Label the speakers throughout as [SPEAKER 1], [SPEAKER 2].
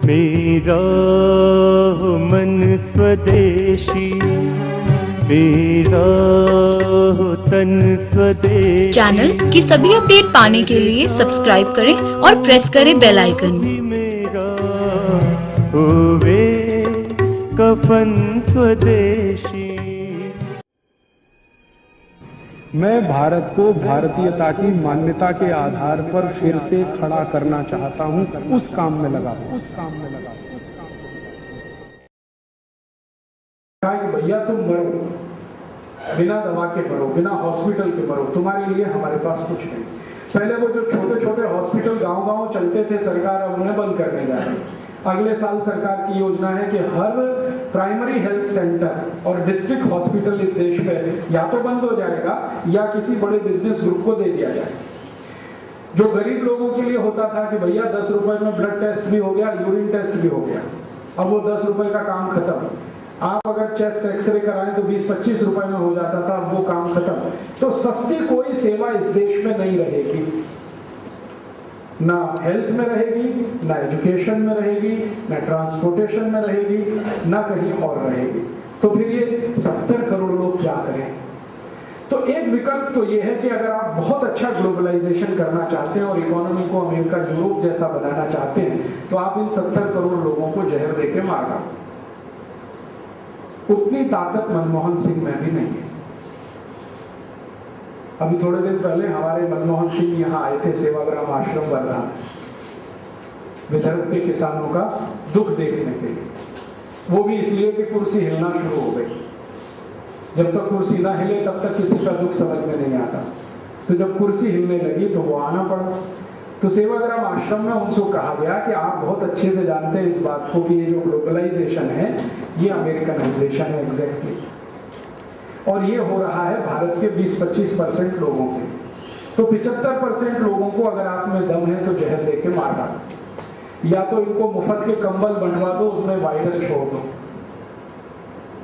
[SPEAKER 1] मेरा हो मन स्वदेशी, मेरा हो तन स्वदेशी।
[SPEAKER 2] चैनल की सभी अपडेट पाने के लिए सब्सक्राइब करें और प्रेस करें बेल आइकन।
[SPEAKER 1] मेरा होवे कफन स्वदेशी।
[SPEAKER 3] मैं भारत को भारतीयता की मान्यता के आधार पर फिर से खड़ा करना चाहता हूं, उस काम में लगा हूं।
[SPEAKER 4] भैया तुम मरो, बिना दवा के मरो, बिना हॉस्पिटल के मरो, तुम्हारे लिए हमारे पास कुछ नहीं। पहले वो जो छोटे छोटे हॉस्पिटल गांव-गांव चलते थे, सरकार अब उन्हें बंद करने जा रही है। अगले साल सरकार की योजना है कि हर प्राइमरी हेल्थ सेंटर और डिस्ट्रिक्ट हॉस्पिटल इस देश में या तो बंद हो जाएगा या किसी बड़े बिजनेस ग्रुप को दे दिया जाएगा। जो गरीब लोगों के लिए होता था कि भैया 10 रुपए में ब्लड टेस्ट भी हो गया, यूरिन टेस्ट भी हो गया, अब वो 10 रुपए का काम खत्म। आप अगर चेस्ट एक्सरे कराएं तो 20-25 रुपए में हो जाता था, अब वो काम खत्म। तो सस्ती कोई सेवा इस देश में नहीं रहेगी, ना हेल्थ में रहेगी, ना एजुकेशन में रहेगी, ना ट्रांसपोर्टेशन में रहेगी, ना कहीं और रहेगी। तो फिर ये 70 करोड़ लोग क्या करें? तो एक विकल्प तो ये है कि अगर आप बहुत अच्छा ग्लोबलाइजेशन करना चाहते हैं और इकोनॉमी को अमेरिका यूरोप जैसा बनाना चाहते हैं, तो आप इन 70 करोड़ लोगों को जहर देके मार डालो। उतनी ताकत मनमोहन सिंह में भी नहीं है। अभी थोड़े दिन पहले हमारे मनमोहन सिंह यहाँ आए थे सेवाग्राम आश्रम वर्धा, विदर्भ के किसानों का दुख देखने के लिए। वो भी इसलिए कि कुर्सी हिलना शुरू हो गई। जब तक कुर्सी ना हिले तब तक किसी का दुख समझ में नहीं आता, तो जब कुर्सी हिलने लगी तो वो आना पड़ा। तो सेवाग्राम आश्रम में उनसे कहा गया कि आप बहुत अच्छे से जानते हैं इस बात को कि ये जो ग्लोबलाइजेशन है ये अमेरिकनाइजेशन है एग्जैक्टली, और ये हो रहा है भारत के 20-25% लोगों के। तो 75% लोगों को अगर आप में दम है तो जहर देके मार डालो, या तो इनको मुफ्त के कंबल बंटवा दो, उसमें वायरस छोड़ दो।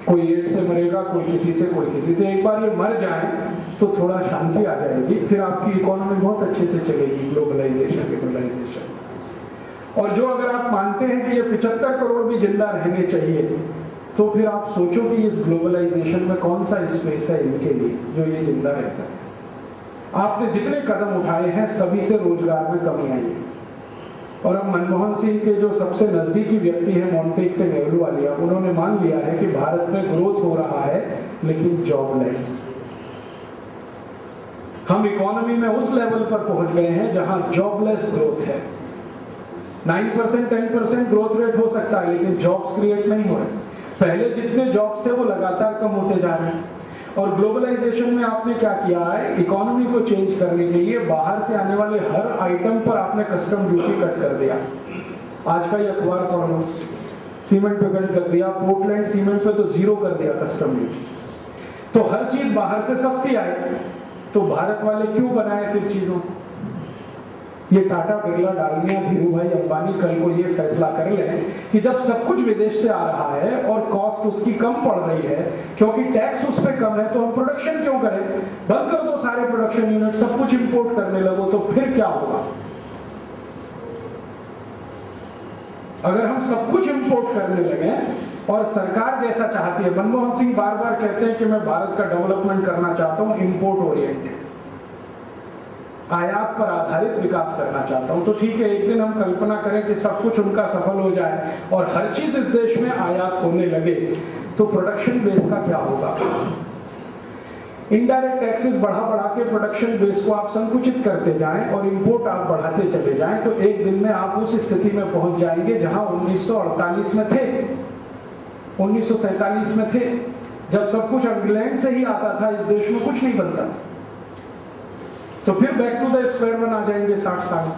[SPEAKER 4] कोई एड्स से मरेगा, कोई किसी से, कोई किसी से। एक बार ये मर जाए तो थोड़ा शांति आ जाएगी, फिर आपकी इकोनॉमी बहुत अच्छे से चलेगी। ग्लोबलाइजेशन और जो अगर आप मानते हैं कि ये 75 करोड़ भी जिंदा रहने चाहिए, तो फिर आप सोचो कि इस ग्लोबलाइजेशन में कौन सा स्पेस है इनके लिए जो ये जिंदा रह सके। आपने जितने कदम उठाए हैं सभी से रोजगार में कमी आई है। और अब मनमोहन सिंह के जो सबसे नजदीकी व्यक्ति है मोंटेक से नेहलूवालिया, उन्होंने मान लिया है कि भारत में ग्रोथ हो रहा है लेकिन जॉबलेस। हम इकोनॉमी में उस लेवल पर पहुंच गए हैं जहां जॉबलेस ग्रोथ है। 9% 10% ग्रोथ रेट हो सकता है लेकिन जॉब्स क्रिएट नहीं हो रहे। पहले जितने जॉब्स थे वो लगातार कम होते जा रहे हैं। और ग्लोबलाइजेशन में आपने क्या किया है, इकोनॉमी को चेंज करने के लिए बाहर से आने वाले हर आइटम पर आपने कस्टम ड्यूटी कट कर दिया। आज का ये अखबार पढ़ लो, सीमेंट पे कट कर दिया, पोर्टलैंड सीमेंट पे तो 0 कर दिया कस्टम ड्यूटी। तो हर चीज बाहर से सस्ती आई, तो भारत वाले क्यों बनाए फिर चीजों? ये टाटा, बिरला, डालमिया, धीरू भाई अंबानी कल को ये फैसला कर लें कि जब सब कुछ विदेश से आ रहा है और कॉस्ट उसकी कम पड़ रही है क्योंकि टैक्स उस पर कम है, तो हम प्रोडक्शन क्यों करें? बंद कर दो सारे प्रोडक्शन यूनिट, सब कुछ इंपोर्ट करने लगो, तो फिर क्या होगा? अगर हम सब कुछ इंपोर्ट करने लगे और सरकार जैसा चाहती है, मनमोहन सिंह बार बार कहते हैं कि मैं भारत का डेवलपमेंट करना चाहता हूं, इंपोर्ट ओरिएंटेड, आयात पर आधारित विकास करना चाहता हूं। तो ठीक है, एक दिन हम कल्पना करें कि सब कुछ उनका सफल हो जाए और हर चीज इस देश में आयात होने लगे, तो प्रोडक्शन बेस का क्या होगा? इनडायरेक्ट टैक्सेस बढ़ा बढ़ा के प्रोडक्शन बेस को आप संकुचित करते जाएं और इंपोर्ट आप बढ़ाते चले जाएं, तो एक दिन में आप उस स्थिति में पहुंच जाएंगे जहां 1948 में थे, 1947 में थे, जब सब कुछ इंग्लैंड से ही आता था, इस देश में कुछ नहीं बनता। तो फिर back to the square one आ जाएंगे 60 साल,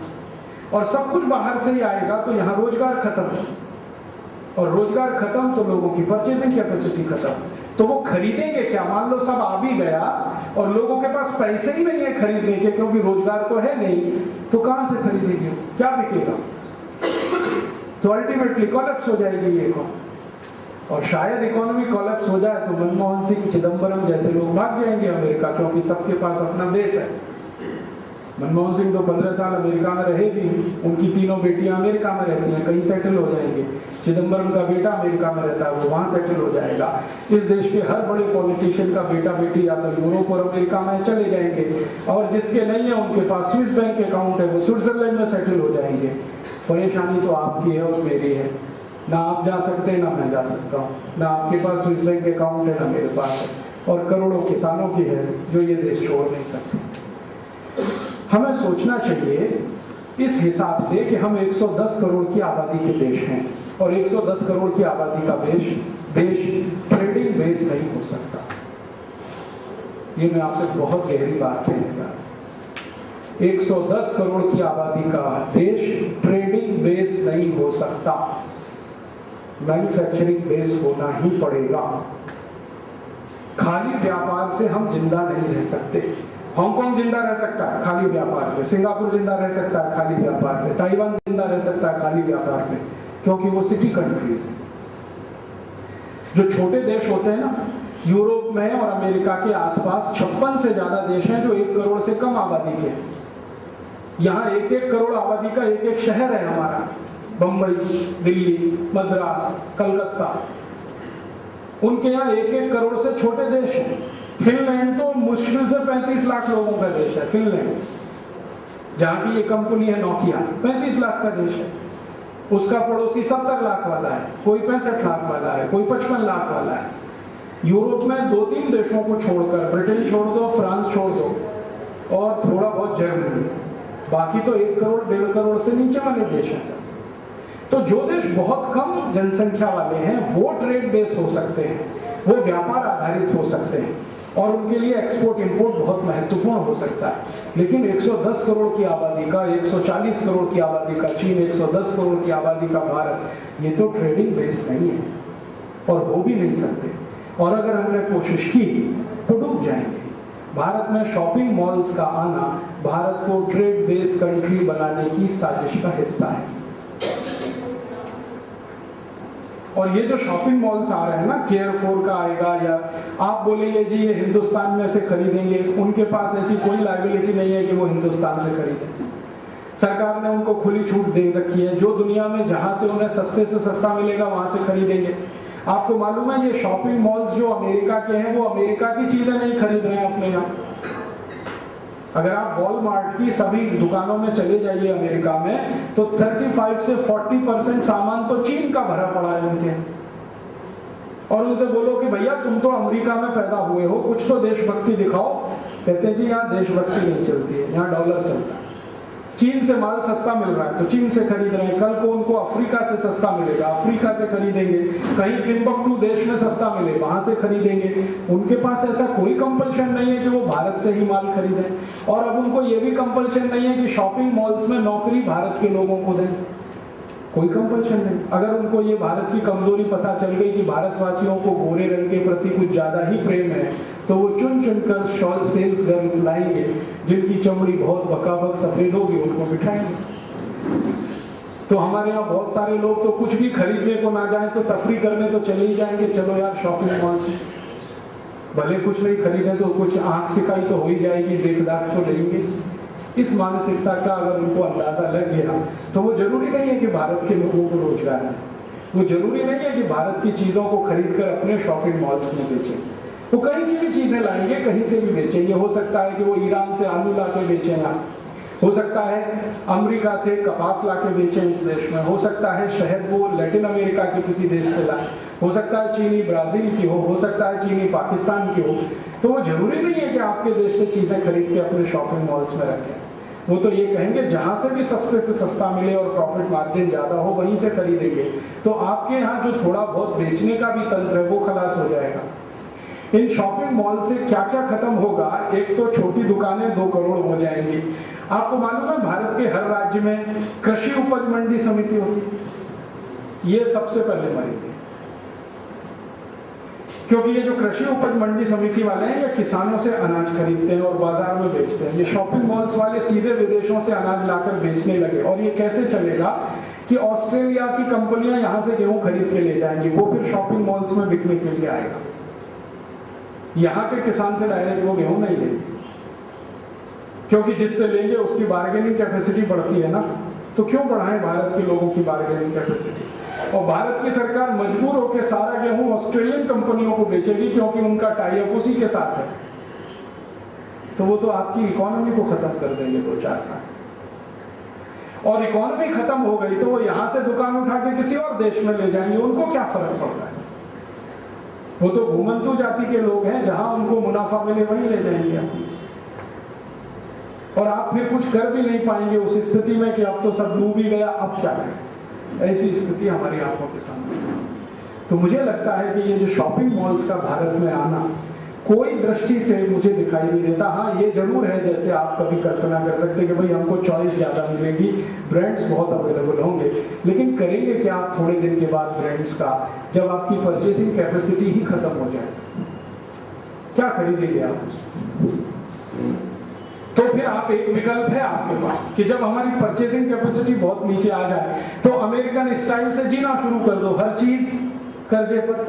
[SPEAKER 4] और सब कुछ बाहर से ही आएगा, तो यहां रोजगार खत्म, और रोजगार खत्म तो लोगों की परचेजिंग कैपेसिटी खत्म। तो वो खरीदेंगे क्या? मान लो सब आ भी गया और लोगों के पास पैसे ही नहीं है खरीदने के, क्योंकि रोजगार तो है नहीं, तो कहां से खरीदेंगे? क्या बिकेगा? तो अल्टीमेटली कोलैप्स हो जाएगी ये इकोनॉमी। और शायद इकोनॉमी कोलैप्स हो जाए तो मनमोहन सिंह, चिदंबरम जैसे लोग भाग जाएंगे अमेरिका, क्योंकि सबके पास अपना देश है। मनमोहन सिंह तो 15 साल अमेरिका में रहे भी, उनकी तीनों बेटियां अमेरिका में रहती हैं, कहीं सेटल हो जाएंगे। चिदम्बरम का बेटा अमेरिका में रहता है, वो वहां सेटल हो जाएगा। इस देश के हर बड़े पॉलिटिशियन का बेटा बेटी या तो यूरोप और अमेरिका में चले जाएंगे, और जिसके नहीं है उनके पास स्विस बैंक अकाउंट है, वो स्विट्जरलैंड में सेटल हो जाएंगे। परेशानी तो आपकी है और मेरी है, ना आप जा सकते ना मैं जा सकता हूँ, ना आपके पास स्विस बैंक अकाउंट है ना मेरे पास है, और करोड़ों किसानों की है जो ये देश छोड़ नहीं सकते। हमें सोचना चाहिए इस हिसाब से कि हम 110 करोड़ की आबादी के देश हैं, और 110 करोड़ की आबादी का देश ट्रेडिंग बेस नहीं हो सकता। ये मैं आपसे बहुत गहरी बात कहने का, 110 करोड़ की आबादी का देश ट्रेडिंग बेस नहीं हो सकता, मैन्युफैक्चरिंग बेस होना ही पड़ेगा। खाली व्यापार से हम जिंदा नहीं रह सकते। हांगकांग जिंदा रह सकता है खाली व्यापार पे, सिंगापुर जिंदा रह सकता है खाली व्यापार पे, ताइवान जिंदा रह सकता है खाली व्यापार पे, क्योंकि वो सिटी कंट्रीज हैं। जो छोटे देश होते हैं ना, यूरोप में और अमेरिका के आसपास 56 से ज्यादा देश हैं जो 1 करोड़ से कम आबादी के। यहाँ 1-1 करोड़ आबादी का एक शहर है हमारा, बंबई, दिल्ली, मद्रास, कलकत्ता। उनके यहाँ 1-1 करोड़ से छोटे देश हैं। फिनलैंड तो मुश्किल से 35 लाख लोगों का देश है। फिनलैंड, जहां की ये कंपनी है नोकिया, 35 लाख का देश है। उसका पड़ोसी 70 लाख वाला है, कोई 65 लाख वाला है, कोई 55 लाख वाला है। यूरोप में 2-3 देशों को छोड़कर, ब्रिटेन छोड़ दो, फ्रांस छोड़ दो, और थोड़ा बहुत जर्मनी, बाकी तो 1 करोड़ 1.5 करोड़ से नीचे वाले देश हैं सब। तो जो देश बहुत कम जनसंख्या वाले हैं वो ट्रेड बेस हो सकते हैं, वो व्यापार आधारित हो सकते हैं, और उनके लिए एक्सपोर्ट इंपोर्ट बहुत महत्वपूर्ण हो सकता है। लेकिन 110 करोड़ की आबादी का, 140 करोड़ की आबादी का चीन, 110 करोड़ की आबादी का भारत, ये तो ट्रेडिंग बेस नहीं है और हो भी नहीं सकते। और अगर हमने कोशिश की तो डूब जाएंगे। भारत में शॉपिंग मॉल्स का आना भारत को ट्रेड बेस कंट्री बनाने की साजिश का हिस्सा है। और ये जो शॉपिंग मॉल्स आ रहे हैं ना, केयरफोर का आएगा, या आप बोलेंगे जी ये हिंदुस्तान में से खरीदेंगे, उनके पास ऐसी कोई लायबिलिटी नहीं है कि वो हिंदुस्तान से खरीदें। सरकार ने उनको खुली छूट दे रखी है, जो दुनिया में जहां से उन्हें सस्ते से सस्ता मिलेगा वहां से खरीदेंगे। आपको मालूम है ये शॉपिंग मॉल्स जो अमेरिका के हैं वो अमेरिका की चीजें नहीं खरीद रहे हैं अपने यहाँ। अगर आप वॉलमार्ट की सभी दुकानों में चले जाइए अमेरिका में, तो 35 से 40% सामान तो चीन का भरा पड़ा है उनके। और उनसे बोलो कि भैया तुम तो अमेरिका में पैदा हुए हो, कुछ तो देशभक्ति दिखाओ, कहते हैं जी यहाँ देशभक्ति नहीं चलती है, यहाँ डॉलर चलता है। चीन से माल सस्ता मिल रहा है तो चीन से खरीद रहे हैं, कल को उनको अफ्रीका से सस्ता मिलेगा, अफ्रीका से खरीदेंगे, कहीं टिम्बकटू देश में सस्ता मिले वहां से खरीदेंगे। उनके पास ऐसा कोई कंपल्शन नहीं है कि वो भारत से ही माल खरीदें। और अब उनको ये भी कंपल्शन नहीं है कि शॉपिंग मॉल्स में नौकरी भारत के लोगों को दें, कोई कंपल्शन नहीं। अगर उनको ये भारत की कमजोरी पता चल गई कि भारतवासियों को गोरे रंग के प्रति कुछ ज्यादा ही प्रेम है, तो वो चुन चुन कर सेल्स गर्ल्स लाएंगे जिनकी चमड़ी बहुत बकाबक सफेद होगी, उनको बिठाएंगे। तो हमारे यहाँ बहुत सारे लोग तो कुछ भी खरीदने को ना जाए तो तफरी करने तो चले ही जाएंगे, चलो यार शॉपिंग मॉल से, भले कुछ नहीं खरीदे तो कुछ आंख सिकाई तो हो ही जाएगी, देख दाख तो लेंगे। इस मानसिकता का अगर उनको अंदाजा लग गया तो वो जरूरी नहीं है कि भारत के लोगों को रोजगार है, वो जरूरी नहीं है कि भारत की चीजों को खरीद कर अपने शॉपिंग मॉल्स में बेचें। वो कहीं की भी चीजें लाएंगे, कहीं से भी बेचेंगे। हो सकता है कि वो ईरान से आलू ला के बेचें, हो सकता है अमेरिका से कपास ला के बेचें इस देश में, हो सकता है शहद वो लैटिन अमेरिका के किसी देश से लाए, हो सकता है चीनी ब्राजील की हो सकता है चीनी पाकिस्तान की हो। तो वो जरूरी नहीं है कि आपके देश से चीजें खरीद के अपने शॉपिंग मॉल्स में रखें। वो तो ये कहेंगे जहां से भी सस्ते से सस्ता मिले और प्रॉफिट मार्जिन ज्यादा हो वहीं से खरीदेंगे। तो आपके यहाँ जो थोड़ा बहुत बेचने का भी तंत्र है वो खलास हो जाएगा। इन शॉपिंग मॉल से क्या क्या खत्म होगा, एक तो छोटी दुकानें 2 करोड़ हो जाएंगी। आपको मालूम है भारत के हर राज्य में कृषि उपज मंडी समिति होती है, ये सबसे पहले मरेंगे, क्योंकि ये जो कृषि उपज मंडी समिति वाले हैं ये किसानों से अनाज खरीदते हैं और बाजार में बेचते हैं। ये शॉपिंग मॉल्स वाले सीधे विदेशों से अनाज लाकर बेचने लगे। और ये कैसे चलेगा कि ऑस्ट्रेलिया की कंपनियां यहां से गेहूं खरीद के ले जाएंगी, वो फिर शॉपिंग मॉल्स में बिकने के लिए आएगा। यहाँ के किसान से डायरेक्ट वो गेहूं नहीं लेंगे, क्योंकि जिससे लेंगे उसकी बार्गेनिंग कैपेसिटी बढ़ती है ना, तो क्यों बढ़ाएं भारत के लोगों की बार्गेनिंग कैपेसिटी। और भारत की सरकार मजबूर होकर सारा गेहूं ऑस्ट्रेलियन कंपनियों को बेचेगी क्योंकि उनका टाई अप उसी के साथ है। तो वो तो आपकी इकोनॉमी को खत्म कर देंगे 2-4 साल। और इकोनॉमी खत्म हो गई तो वो यहां से दुकान उठा के किसी और देश में ले जाएंगे, उनको क्या फर्क पड़ता है। वो तो घूमंतु जाति के लोग हैं, जहां उनको मुनाफा मिले वहीं ले जाएंगे आपकी। और आप फिर कुछ कर भी नहीं पाएंगे उस स्थिति में कि अब तो सब डूब ही गया, अब क्या करें। ऐसी स्थिति हमारी आंखों के सामने है। तो मुझे लगता है कि ये जो शॉपिंग मॉल्स का भारत में आना कोई दृष्टि से मुझे दिखाई नहीं देता। हाँ, ये जरूर है, जैसे आप कभी कल्पना कर सकते कि भाई हमको चॉइस ज्यादा मिलेगी, ब्रांड्स बहुत अवेलेबल होंगे, लेकिन करेंगे क्या आप थोड़े दिन के बाद ब्रांड्स का, जब आपकी परचेसिंग कैपेसिटी ही खत्म हो जाए, क्या खरीदेंगे आप? तो फिर आप, एक विकल्प है आपके पास कि जब हमारी परचेसिंग कैपेसिटी बहुत नीचे आ जाए तो अमेरिकन स्टाइल से जीना शुरू कर दो। हर चीज कर्जे पर,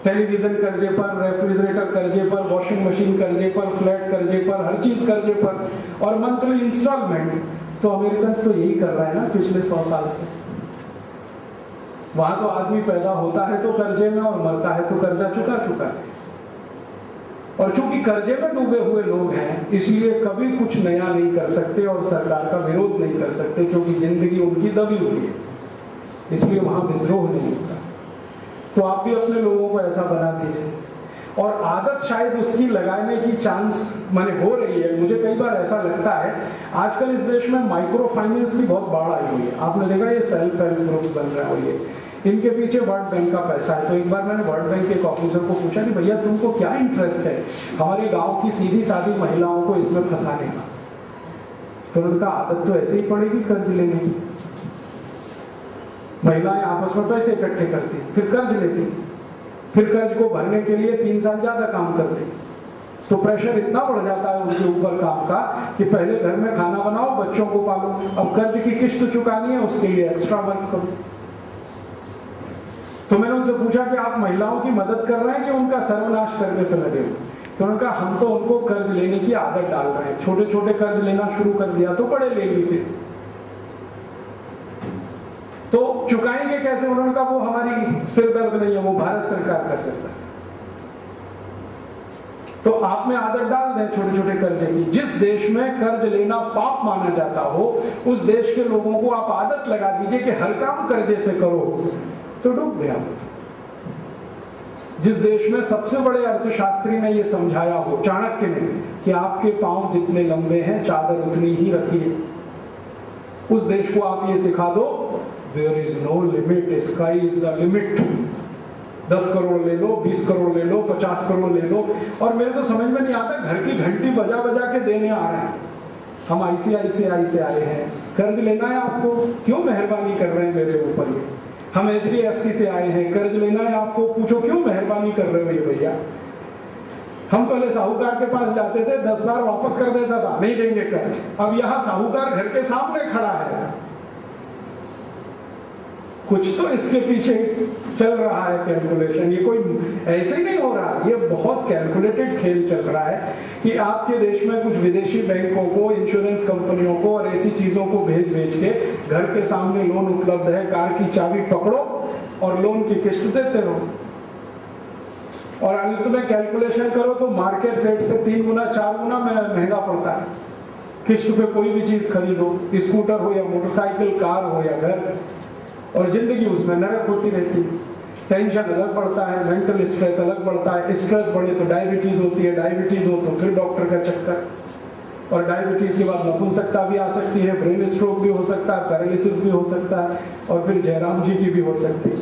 [SPEAKER 4] टेलीविजन कर्जे पर, रेफ्रिजरेटर कर्जे पर, वॉशिंग मशीन कर्जे पर, फ्लैट कर्जे पर, हर चीज कर्जे पर, और मंथली इंस्टॉलमेंट। तो अमेरिकन तो यही कर रहा है ना पिछले 100 साल से। वहां तो आदमी पैदा होता है तो कर्जे में और मरता है तो कर्जा चुका है। और चूंकि कर्जे में डूबे हुए लोग हैं, इसलिए कभी कुछ नया नहीं कर सकते और सरकार का विरोध नहीं कर सकते, क्योंकि जिंदगी उनकी दबी हुई है, इसलिए वहां विद्रोह नहीं होता। तो आप भी अपने लोगों को ऐसा बना दीजिए। और आदत शायद उसकी लगाने की चांस माने हो रही है। मुझे कई बार ऐसा लगता है, आजकल इस देश में माइक्रो फाइनेंस की बहुत बाढ़ आई हुई है। आपने देखा ये सेल्फ हेल्प ग्रुप बन रहा है, इनके पीछे वर्ल्ड बैंक का पैसा है। तो एक बार मैंने वर्ल्ड बैंक के ऑफिसर को पूछा कि भैया तुमको क्या इंटरेस्ट है हमारे गांव की सीधी सादी महिलाओं को इसमें फंसाने का? तो उनका आदत तो ऐसे ही पड़ेगी कर्ज लेने की। महिलाएं आपस में पैसे इकट्ठे करती, फिर कर्ज लेती, फिर कर्ज को भरने के लिए 3 साल ज्यादा काम करती। तो प्रेशर इतना बढ़ जाता है उनके ऊपर काम का कि पहले घर में खाना बनाओ, बच्चों को पालो, अब कर्ज की किस्त चुकानी है, उसके लिए एक्स्ट्रा वर्क करो। तो मैंने उनसे पूछा कि आप महिलाओं की मदद कर रहे हैं कि उनका सर्वनाश करने पर लगे? तो उनका हम तो उनको कर्ज लेने की आदत डाल रहे हैं। छोटे छोटे कर्ज लेना शुरू कर दिया तो बड़े लेंगे, फिर तो चुकाएंगे कैसे? उन्होंने कहा वो हमारी सिर दर्द नहीं है, वो भारत सरकार का सिर दर्द। तो आप में आदत डाल दें छोटे छोटे कर्जे की। जिस देश में कर्ज लेना पाप माना जाता हो, उस देश के लोगों को आप आदत लगा दीजिए कि हर काम कर्जे से करो, तो डूब गया। जिस देश में सबसे बड़े अर्थशास्त्री ने यह समझाया हो, चाणक्य ने, कि आपके पांव जितने लंबे हैं चादर उतनी ही रखिए, उस देश को आप ये सिखा दो, there is no limit, sky is the limit। 10 crore ले लो, 20 करोड़ ले लो, 50 करोड़ ले लो। और मेरे तो समझ में नहीं आता, घर की घंटी बजा बजा के देने आ रहे हैं। हम ICICI से आए हैं, कर्ज लेना है आपको, क्यों मेहरबानी कर रहे हैं मेरे ऊपर ये? हम HDFC से आए हैं, कर्ज लेना है आपको, पूछो क्यों मेहरबानी कर रहे हो ये भैया? हम पहले साहूकार के पास जाते थे, 10 बार वापस कर देता था, नहीं देंगे कर्ज। अब यहाँ साहूकार घर के सामने खड़ा है। कुछ तो इसके पीछे चल रहा है कैलकुलेशन। ये कोई ऐसे ही नहीं हो रहा, ये बहुत कैलकुलेटेड खेल चल रहा है कि आपके देश में कुछ विदेशी बैंकों को, इंश्योरेंस कंपनियों को और ऐसी चीजों को भेज के घर के सामने लोन उपलब्ध है, कार की चाबी पकड़ो और लोन की किस्त देते रहो। और अंत में कैलकुलेशन करो तो मार्केट रेट से 3 गुना 4 गुना महंगा पड़ता है। किस्त पे कोई भी चीज खरीदो, स्कूटर हो या मोटरसाइकिल, कार हो या घर, और जिंदगी उसमें नरक होती रहती है। टेंशन अलग पड़ता है, मेंटल स्ट्रेस अलग पड़ता है। स्ट्रेस बढ़े तो डायबिटीज होती है, डायबिटीज हो तो फिर डॉक्टर का चक्कर, और डायबिटीज के बाद नपुंसकता भी आ सकती है, ब्रेन स्ट्रोक भी हो सकता है, पैरालिसिस भी हो सकता है, और फिर जयराम जी की भी हो सकती है।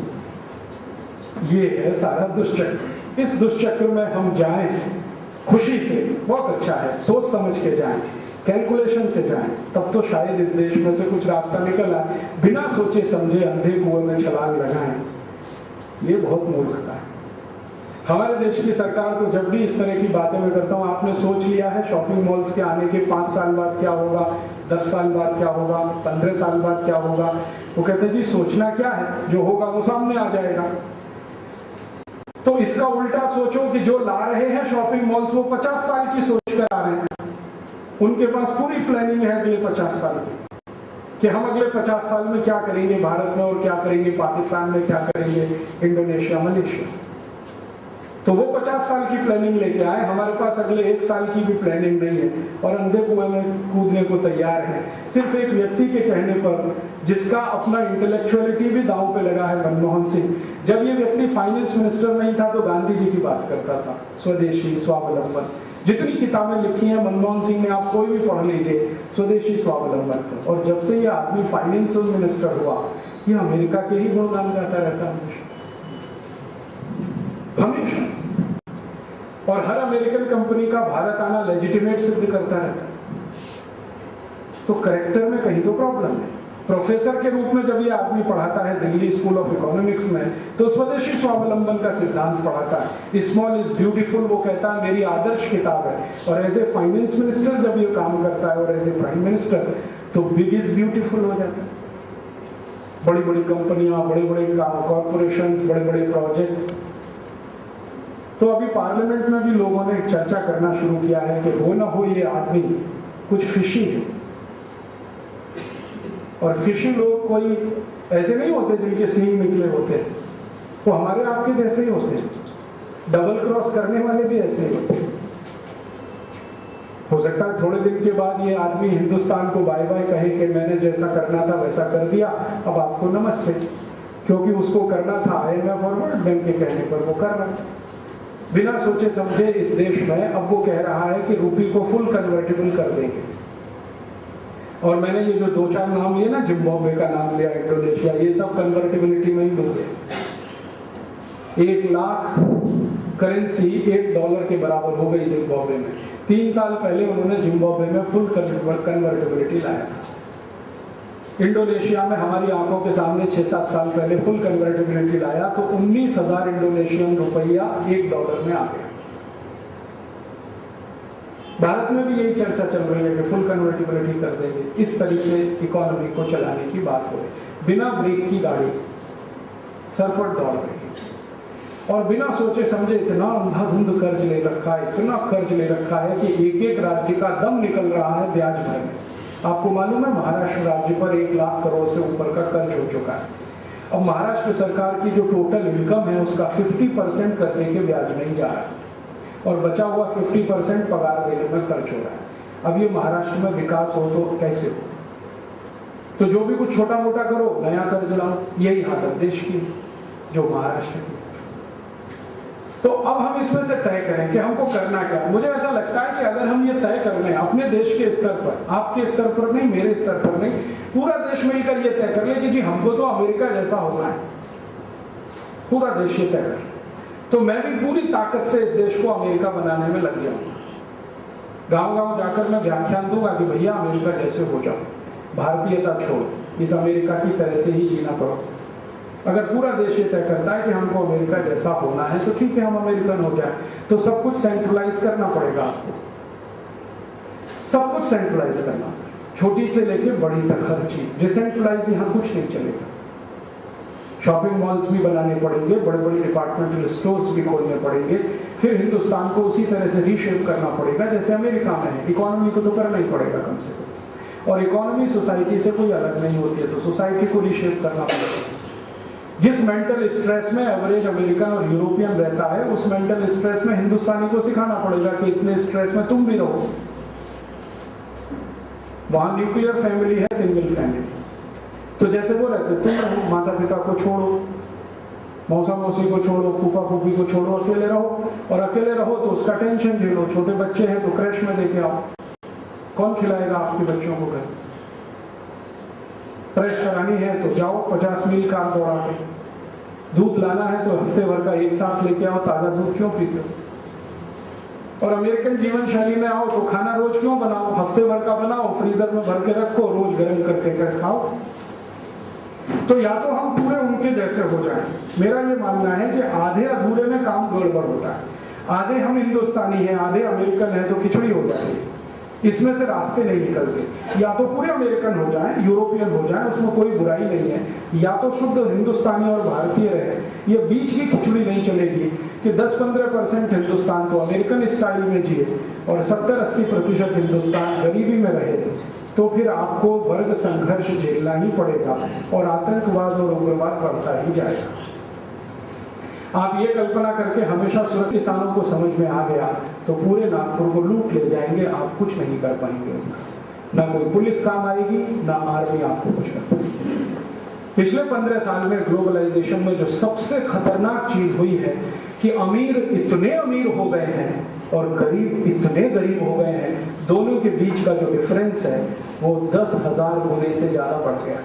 [SPEAKER 4] ये है सारा दुष्चक्र। इस दुष्चक्र में हम जाएं खुशी से, बहुत अच्छा है, सोच समझ के जाएं, कैलकुलेशन से जाएं, तब तो शायद इस देश में से कुछ रास्ता निकल आए। बिना सोचे समझे अंधे कुएं में छलांग लगाएं, ये बहुत मूर्खता है। हमारे देश की सरकार को जब भी इस तरह की बातें मैं करता हूँ, आपने सोच लिया है शॉपिंग मॉल्स के आने के 5 साल बाद क्या होगा, 10 साल बाद क्या होगा, 15 साल बाद क्या होगा? वो कहते जी सोचना क्या है, जो होगा वो सामने आ जाएगा। तो इसका उल्टा सोचो कि जो ला रहे हैं शॉपिंग मॉल्स वो 50 साल की सोच कर आ रहे हैं। उनके पास पूरी प्लानिंग है अगले 50 साल की, कि हम अगले 50 साल में क्या करेंगे भारत में और क्या करेंगे पाकिस्तान में, क्या करेंगे इंडोनेशिया, मलेशिया। तो वो 50 साल की प्लानिंग लेके आए, हमारे पास अगले 1 साल की भी प्लानिंग नहीं है और अंधे कुएं में कूदने को तैयार है, सिर्फ एक व्यक्ति के कहने पर, जिसका अपना इंटेलेक्चुअलिटी भी दांव पे लगा है, मनमोहन सिंह। जब ये व्यक्ति फाइनेंस मिनिस्टर नहीं था तो गांधी जी की बात करता था, स्वदेशी, स्वावलंबन। जितनी किताबें लिखी हैं मनमोहन सिंह ने, आप कोई भी पढ़ लीजिए स्वदेशी, स्वावलंबन पर। और जब से ये आदमी फाइनेंस मिनिस्टर हुआ, ये अमेरिका के ही गुणगान गाता रहता है हमेशा, और हर अमेरिकन कंपनी का भारत आना लेजिटिमेट सिद्ध करता रहता है। तो करेक्टर में कहीं तो प्रॉब्लम है। प्रोफेसर के रूप में जब ये आदमी पढ़ाता है दिल्ली स्कूल ऑफ इकोनॉमिक्स में, तो स्वदेशी स्वावलंबन का सिद्धांत पढ़ाता है। स्मॉल इज ब्यूटीफुल वो कहता है, मेरी आदर्श किताब है। और एज ए फाइनेंस मिनिस्टर जब ये काम करता है और एज ए प्राइम मिनिस्टर, तो बिग इज ब्यूटीफुल हो जाता है। बड़ी बड़ी कंपनियां, बड़े बड़े कॉर्पोरेशन, बड़े बड़े प्रोजेक्ट। तो अभी पार्लियामेंट में भी लोगों ने चर्चा करना शुरू किया है कि हो ना हो ये आदमी कुछ फिशी है। और फिशी लोग कोई ऐसे नहीं होते जिनके सींग निकले होते, वो हमारे आपके जैसे ही होते हैं। डबल क्रॉस करने वाले भी ऐसे ही होते हैं। हो सकता है थोड़े दिन के बाद ये आदमी हिंदुस्तान को बाय बाय कहे कि मैंने जैसा करना था वैसा कर दिया, अब आपको नमस्ते, क्योंकि उसको करना था IMF और वर्ल्ड बैंक के कहने पर वो कर रहा है बिना सोचे समझे इस देश में। अब वो कह रहा है कि रूपी को फुल कन्वर्टेबल कर देंगे। और मैंने ये जो 2-4 नाम लिए ना, जिम्बाब्वे का नाम लिया, इंडोनेशिया, ये सब कन्वर्टेबिलिटी में ही लोग हैं। 1 लाख करेंसी $1 के बराबर हो गई जिम्बाब्वे में। 3 साल पहले उन्होंने जिम्बाब्वे में फुल कन्वर्टेबिलिटी लाया था। इंडोनेशिया में हमारी आंखों के सामने 6-7 साल पहले फुल कन्वर्टेबिलिटी लाया, तो 19,000 इंडोनेशियन रुपया $1 में आ गया। भारत में भी यही चर्चा चल रही है कि फुल कन्वर्टेबिलिटी कर देंगे। इस तरीके से इकोनॉमी को चलाने की बात हो रही, बिना ब्रेक की गाड़ी सर पर दौड़ रही और बिना सोचे समझे इतना अंधाधुंध कर्ज ले रखा है, इतना कर्ज ले रखा है कि एक एक राज्य का दम निकल रहा है ब्याज भरने। आपको मालूम है महाराष्ट्र राज्य पर 1 लाख करोड़ से ऊपर का कर्ज हो चुका है। अब महाराष्ट्र सरकार की जो टोटल इनकम है उसका 50% कर्जे के ब्याज नहीं जा रहा है और बचा हुआ 50% पगार देने में खर्च हो रहा है। अब ये महाराष्ट्र में विकास हो तो कैसे हो? तो जो भी कुछ छोटा मोटा करो, नया कर्ज लाओ, यही हालत देश की जो महाराष्ट्र की। तो अब हम इसमें से तय करें कि हमको करना क्या। मुझे ऐसा लगता है कि अगर हम ये तय कर लें अपने देश के स्तर पर, आपके स्तर पर नहीं, मेरे स्तर पर नहीं, पूरा देश मिलकर ये तय कर ले कि जी हमको तो अमेरिका जैसा होना है, पूरा देश ये तय कर, तो मैं भी पूरी ताकत से इस देश को अमेरिका बनाने में लग जाऊंगा। गांव-गांव जाकर मैं व्याख्यान दूंगा कि भैया अमेरिका जैसे हो जाओ, भारतीयता छोड़, इस अमेरिका की तरह से ही जीना पड़ो। अगर पूरा देश ये तय करता है कि हमको अमेरिका जैसा होना है तो ठीक है, हम अमेरिकन हो जाए। तो सब कुछ सेंट्रलाइज करना पड़ेगा आपको, सब कुछ सेंट्रलाइज करना, छोटी से लेके बड़ी तक हर चीज। डिसेंट्रलाइज यहाँ कुछ नहीं चलेगा। शॉपिंग मॉल्स भी बनाने पड़ेंगे, बड़े बड़े डिपार्टमेंटल स्टोर्स भी खोलने पड़ेंगे, फिर हिंदुस्तान को उसी तरह से रीशेप करना पड़ेगा जैसे अमेरिका में है। इकोनॉमी को तो करना ही पड़ेगा कम से कम, और इकोनॉमी सोसाइटी से कोई अलग नहीं होती है, तो सोसाइटी को रीशेप करना पड़ेगा। जिस मेंटल स्ट्रेस में एवरेज अमेरिकन और यूरोपियन रहता है, उस मेंटल स्ट्रेस में हिंदुस्तानी को सिखाना पड़ेगा कि इतने स्ट्रेस में तुम भी रहो। वहां न्यूक्लियर फैमिली है, सिंगल फैमिली। तो जैसे वो रहते, तुम रहो, माता पिता को छोड़ो, मौसा मौसी को छोड़ो, फूफा फूफी को छोड़ो, अकेले रहो। और अकेले रहो तो उसका टेंशन झेलो। छोटे बच्चे हैं तो क्रैश में देके आओ, कौन खिलाएगा आपके बच्चों को घर? प्रेस करानी है तो जाओ 50 मील कार दौड़ा के, दूध लाना है तो हफ्ते भर का एक साथ लेके आओ, ताजा दूध क्यों पीते हो? और अमेरिकन जीवन शैली में आओ तो खाना रोज क्यों बनाओ, हफ्ते भर का बनाओ, फ्रीजर में भर के रखो, रोज गर्म करके खाओ। तो या तो हम पूरे उनके जैसे हो जाएं। मेरा ये मानना है कि आधे अधूरे में काम गड़बड़ होता है। आधे हम हिंदुस्तानी हैं, आधे अमेरिकन हैं तो खिचड़ी हो जाएगी। इसमें से रास्ते नहीं निकलते। या तो पूरे अमेरिकन हो जाएं, यूरोपियन हो जाएं, उसमें कोई बुराई नहीं है, या तो शुद्ध हिंदुस्तानी और भारतीय रहे। ये बीच की खिचड़ी नहीं चलेगी कि 10-15% हिंदुस्तान तो अमेरिकन स्टाइल में जिए और 70-80% हिंदुस्तान गरीबी में रहे। तो फिर आपको वर्ग संघर्ष झेलना ही पड़ेगा और आतंकवाद और उग्रवाद बढ़ता ही जाएगा। आप ये कल्पना करके हमेशा सूरत किसानों को समझ में आ गया तो पूरे नागपुर को लूट ले जाएंगे, आप कुछ नहीं कर पाएंगे उसका। ना कोई पुलिस काम आएगी, ना आर्मी आपको कुछ कर पाएगी। पिछले 15 साल में ग्लोबलाइजेशन में जो सबसे खतरनाक चीज हुई है कि अमीर इतने अमीर हो गए हैं और गरीब इतने गरीब हो गए हैं, दोनों के बीच का जो डिफरेंस है वो 10,000 गुने से ज्यादा बढ़ गया।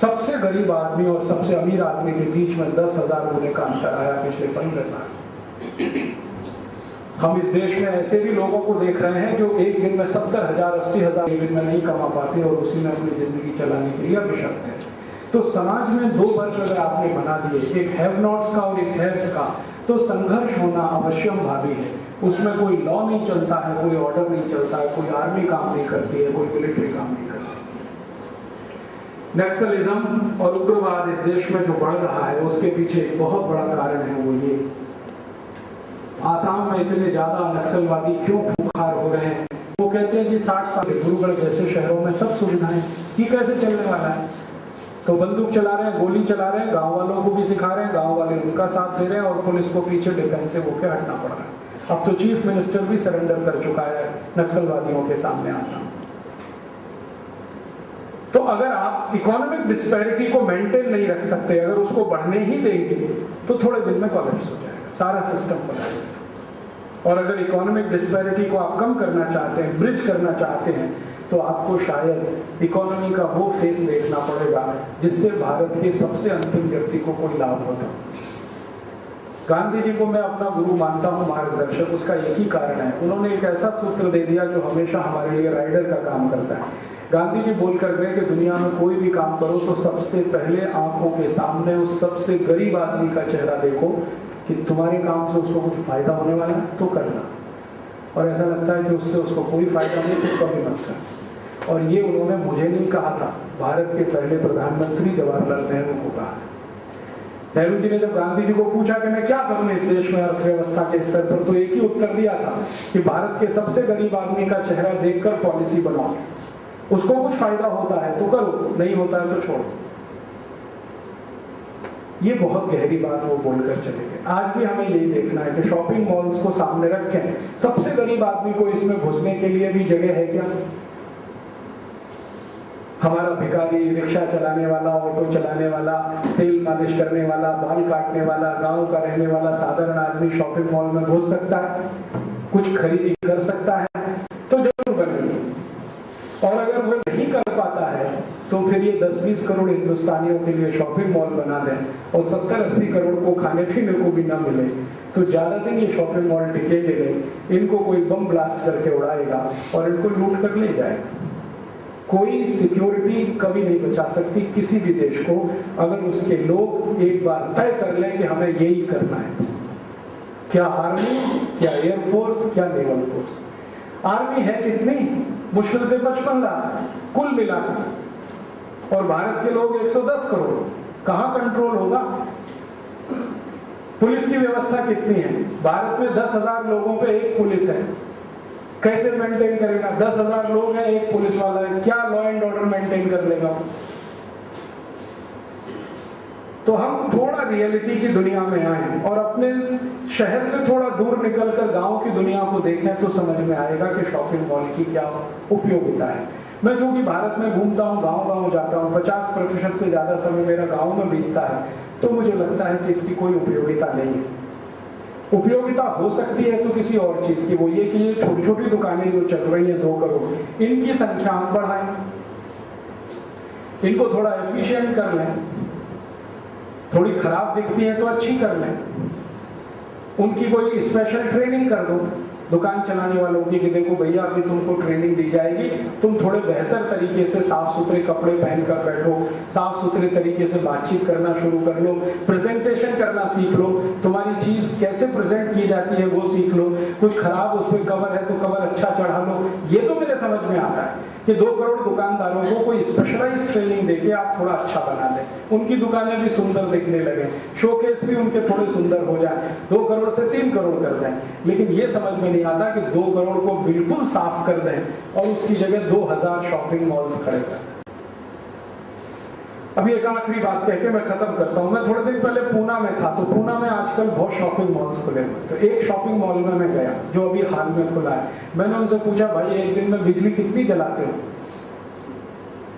[SPEAKER 4] सबसे गरीब आदमी और सबसे अमीर आदमी के बीच में 10,000 गुने का अंतर आया पिछले 15 साल। हम इस देश में ऐसे भी लोगों को देख रहे हैं जो एक दिन में 70,000 80,000 एक दिन में नहीं कमा पाते और उसी में अपनी जिंदगी चलाने के लिए अभिशप्त है। तो समाज में दो वर्ग अगर आपने बना दिए, एक हैव नॉट्स का और एक हैव्स का, तो संघर्ष होना अवश्यम भावी है। उसमें कोई लॉ नहीं चलता है, कोई ऑर्डर नहीं चलता है, कोई आर्मी काम नहीं करती है, कोई मिलिट्री काम नहीं करती। नक्सलिज्म और उग्रवाद इस देश में जो बढ़ रहा है उसके पीछे एक बहुत बड़ा कारण है, वो ये आसाम में इतने ज्यादा नक्सलवादी क्यों खुंखार हो रहे हैं। वो कहते हैं जी 60 साल गुरुगढ़ जैसे शहरों में सब सुविधाएं, ये कैसे चलने वाला है। तो बंदूक चला रहे हैं, गोली चला रहे हैं, गांव वालों को भी सिखा रहे हैं, गांव वाले उनका साथ दे रहे हैं और पुलिस को पीछे डिफेंसिव होकर हटना पड़ रहा है। अब तो चीफ मिनिस्टर भी सरेंडर कर चुका है नक्सलवादियों के सामने आसाम। तो अगर आप इकोनॉमिक डिस्पैरिटी को मेंटेन नहीं रख सकते, अगर उसको बढ़ने ही देंगे तो थोड़े दिन में कोलैप्स हो जाएगा, सारा सिस्टम कोलैप्स हो जाएगा। और अगर इकोनॉमिक डिस्पैरिटी को आप कम करना चाहते हैं, ब्रिज करना चाहते हैं, तो आपको शायद इकोनॉमी का वो फेस देखना पड़ेगा जिससे भारत के सबसे अंतिम व्यक्ति को कोई लाभ होगा। गांधी जी को मैं अपना गुरु मानता हूं, मार्गदर्शक, उसका एक ही कारण है, उन्होंने एक ऐसा सूत्र दे दिया जो हमेशा हमारे लिए राइडर का काम करता है। गांधी जी बोल कर गए कि दुनिया में कोई भी काम करो तो सबसे पहले आंखों के सामने उस सबसे गरीब आदमी का चेहरा देखो कि तुम्हारे काम से उसको कुछ फायदा होने वाला है तो करना, और ऐसा लगता है कि उससे उसको कोई फायदा नहीं तो कभी मत करना। और ये उन्होंने मुझे नहीं कहा था, भारत के पहले प्रधानमंत्री जवाहरलाल नेहरू को कहा। नेहरू जी ने जब गांधी जी को पूछा कि मैं क्या करूं इस देश में अर्थव्यवस्था के स्तर पर, तो एक ही उत्तर दिया था कि भारत के सबसे गरीब आदमी का चेहरा देखकर पॉलिसी बनाओ, उसको कुछ फायदा होता है तो करो, नहीं होता है तो छोड़ो। ये बहुत गहरी बात वो बोलकर चले गए। आज भी हमें यही देखना है कि शॉपिंग मॉल्स को सामने रखें, सबसे गरीब आदमी को इसमें घुसने के लिए भी जगह है क्या? हमारा भिखारी, रिक्शा चलाने वाला, ऑटो चलाने वाला, तेल मालिश करने वाला, बाल काटने वाला, गांव का रहने वाला साधारण आदमी शॉपिंग मॉल में घुस सकता है, कुछ खरीदी कर सकता है? तो जरूर बनेगी। और अगर वो नहीं कर पाता है तो फिर ये 10-20 करोड़ हिंदुस्तानियों के लिए शॉपिंग मॉल बना दें और 70-80 करोड़ को खाने पीने को भी ना मिले, तो ज्यादा दिन ये शॉपिंग मॉल टिकेंगे नहीं, इनको कोई बम ब्लास्ट करके उड़ाएगा और इनको लूट कर ले जाएगा। कोई सिक्योरिटी कभी नहीं बचा सकती किसी भी देश को अगर उसके लोग एक बार तय कर लें कि हमें यही करना है। क्या आर्मी, क्या एयरफोर्स, क्या नेवल फोर्स। आर्मी है कितनी? मुश्किल से 55 लाख कुल मिलाकर, और भारत के लोग 110 करोड़, कहां कंट्रोल होगा? पुलिस की व्यवस्था कितनी है? भारत में 10,000 लोगों पे एक पुलिस है, कैसे मेंटेन करेगा? 10,000 लोग हैं, एक पुलिस वाला है, क्या लॉ एंड ऑर्डर मेंटेन कर लेगा? तो हम थोड़ा रियलिटी की दुनिया में आए और अपने शहर से थोड़ा दूर निकलकर गांव की दुनिया को देखें तो समझ में आएगा कि शॉपिंग मॉल की क्या उपयोगिता है। मैं जो कि भारत में घूमता हूँ, गांव-गांव जाता हूँ, 50% से ज्यादा समय मेरा गांव में बीतता है, तो मुझे लगता है कि इसकी कोई उपयोगिता नहीं है। उपयोगिता हो सकती है तो किसी और चीज की, वो ये कि ये छोटी छोटी दुकानें जो चल रही है 2 करोड़, इनकी संख्या हम बढ़ाएं, इनको थोड़ा एफिशिएंट कर लें, थोड़ी खराब दिखती है तो अच्छी कर लें, उनकी कोई स्पेशल ट्रेनिंग कर दो दुकान चलाने वालों की कि देखो भैया अभी तुमको ट्रेनिंग दी जाएगी, तुम थोड़े बेहतर तरीके से साफ सुथरे कपड़े पहनकर बैठो, साफ सुथरे तरीके से बातचीत करना शुरू कर लो, प्रेजेंटेशन करना सीख लो, तुम्हारी चीज कैसे प्रेजेंट की जाती है वो सीख लो, कुछ खराब उस पर कवर है तो कवर अच्छा चढ़ा लो। ये तो मेरे समझ में आता है कि 2 करोड़ दुकानदारों को कोई स्पेशलाइज ट्रेनिंग देके आप थोड़ा अच्छा बना दें, उनकी दुकानें भी सुंदर दिखने लगे, शोकेस भी उनके थोड़े सुंदर हो जाए, 2 करोड़ से 3 करोड़ कर दें। लेकिन ये समझ में नहीं आता कि 2 करोड़ को बिल्कुल साफ कर दें और उसकी जगह 2000 शॉपिंग मॉल्स खड़े कर। अभी एक आखिरी बात कह के मैं खत्म करता हूं। मैं थोड़े दिन पहले पूना में था, तो पूना में आजकल बहुत शॉपिंग मॉल्स खुले हुए, तो एक शॉपिंग मॉल में मैं गया जो अभी हाल में खुला है। मैंने उनसे पूछा, भाई एक दिन में बिजली कितनी जलाते हो,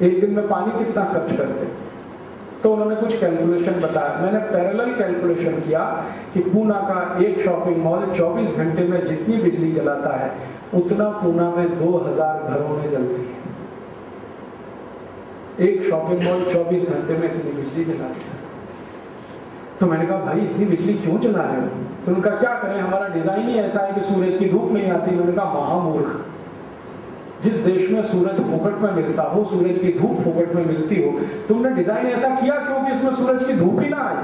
[SPEAKER 4] एक दिन में पानी कितना खर्च करते हो? तो उन्होंने कुछ कैलकुलेशन बताया। मैंने पैरेलल कैलकुलेशन किया कि पूना का एक शॉपिंग मॉल 24 घंटे में जितनी बिजली जलाता है उतना पूना में 2000 घरों में जलती है। एक शॉपिंग मॉल 24 घंटे में इतनी बिजली जलाती है। तो मैंने कहा, भाई इतनी बिजली क्यों जला रहे हो? तो उनका क्या करें, हमारा डिजाइन ही ऐसा है कि सूरज की धूप नहीं आती। मैंने कहा, महामूर्ख, जिस देश में सूरज फोकट में मिलता हो, सूरज की धूप फोकट में मिलती हो, तुमने डिजाइन ऐसा किया क्यों कि इसमें सूरज की धूप ही ना आए?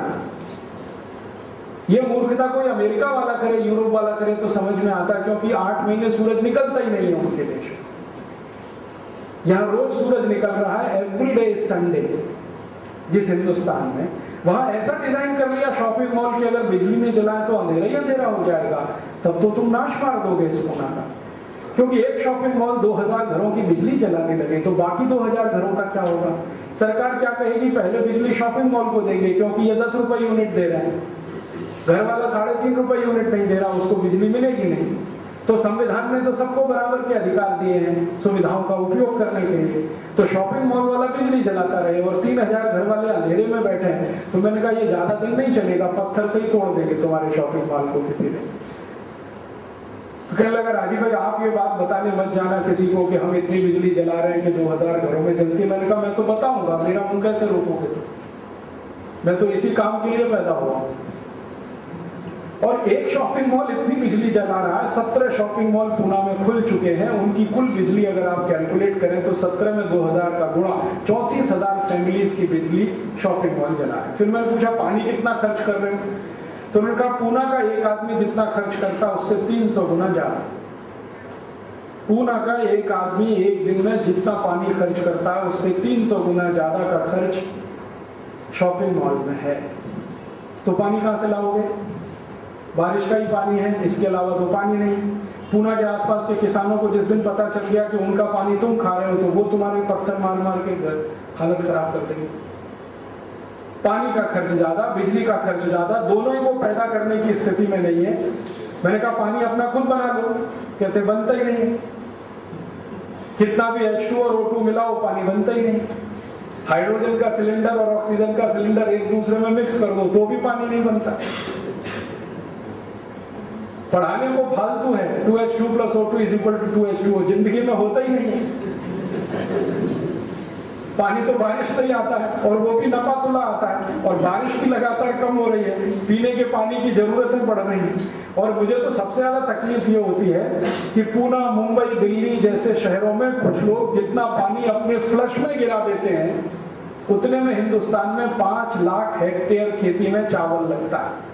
[SPEAKER 4] ये मूर्खता कोई अमेरिका वाला करे, यूरोप वाला करे तो समझ में आता, क्योंकि 8 महीने सूरज निकलता ही नहीं है उनके देश। यहां रोज सूरज निकल रहा है, एवरीडे इज संडे। जिस हिंदुस्तान में, वहां ऐसा डिजाइन कर लिया शॉपिंग मॉल की अगर बिजली नहीं जलाए तो अंधेरा ही अंधेरा हो जाएगा। तब तो तुम नाश मार दोगे इस पूना का, क्योंकि एक शॉपिंग मॉल 2000 घरों की बिजली जलाने लगे तो बाकी 2000 घरों का क्या होगा? सरकार क्या कहेगी, पहले बिजली शॉपिंग मॉल को देंगे क्योंकि ये 10 रुपए यूनिट दे रहे हैं, घर वाला 3.5 रुपए यूनिट नहीं दे रहा, उसको बिजली मिलेगी नहीं। तो संविधान ने तो सबको बराबर के अधिकार दिए हैं सुविधाओं का उपयोग करने के लिए, तो शॉपिंग मॉल वाला बिजली जलाता रहे और 3000 घर वाले अंधेरे में बैठे हैं। तो मैंने कहा, ये ज्यादा दिन नहीं चलेगा, पत्थर से ही तोड़ देंगे तुम्हारे शॉपिंग मॉल को किसी दिन। तो कहने लगा, राजीव भाई आप ये बात बताने मत जाना किसी को कि हम इतनी बिजली जला रहे हैं कि 2000 घरों में जलती है। मैंने कहा, मैं तो बताऊंगा, मेरा मुंह कैसे रोकोगे? तो मैं तो इसी काम के लिए पैदा हुआ हूं। और एक शॉपिंग मॉल इतनी बिजली जला रहा है, 17 शॉपिंग मॉल पूना में खुल चुके हैं, उनकी कुल बिजली अगर आप कैलकुलेट करें तो 17 में 2000 का गुणा 34,000 फैमिलीज की बिजली शॉपिंग मॉल जला है। फिर मैंने पूछा, पानी कितना खर्च कर रहे हो? तो उन्होंने कहा, पूना का एक आदमी जितना खर्च करता है उससे 300 गुना ज्यादा। पूना का एक आदमी एक दिन में जितना पानी खर्च करता है उससे 300 गुना ज्यादा का खर्च शॉपिंग मॉल में है। तो पानी कहां से लाओगे? बारिश का ही पानी है, इसके अलावा तो पानी नहीं। पूना के आसपास के किसानों को जिस दिन पता चल गया कि उनका पानी तुम खा रहे हो तो वो तुम्हारे पत्थर मार मार के हालत खराब कर देंगे। पानी का खर्च ज्यादा, बिजली का खर्च ज्यादा, दोनों ही वो पैदा करने की स्थिति में नहीं है। मैंने कहा, पानी अपना खुद बना लो, कहते बनता ही नहीं, कितना भी H2 और O2 मिलाओ पानी बनता ही नहीं। हाइड्रोजन का सिलेंडर और ऑक्सीजन का सिलेंडर एक दूसरे में मिक्स कर दो तो भी पानी नहीं बनता। पढ़ाने को फालतू है, 2H2 + O2 = 2H2O, जिंदगी में होता ही नहीं है। पानी तो बारिश से ही आता है और वो भी नपातुला आता है, और बारिश भी लगातार कम हो रही है, पीने के पानी की जरूरतें बढ़ रही हैं। और मुझे तो सबसे ज्यादा तकलीफ ये होती है कि पूना, मुंबई, दिल्ली जैसे शहरों में कुछ लोग जितना पानी अपने फ्लश में गिरा देते हैं उतने में हिंदुस्तान में 5 लाख हेक्टेयर खेती में चावल लगता है।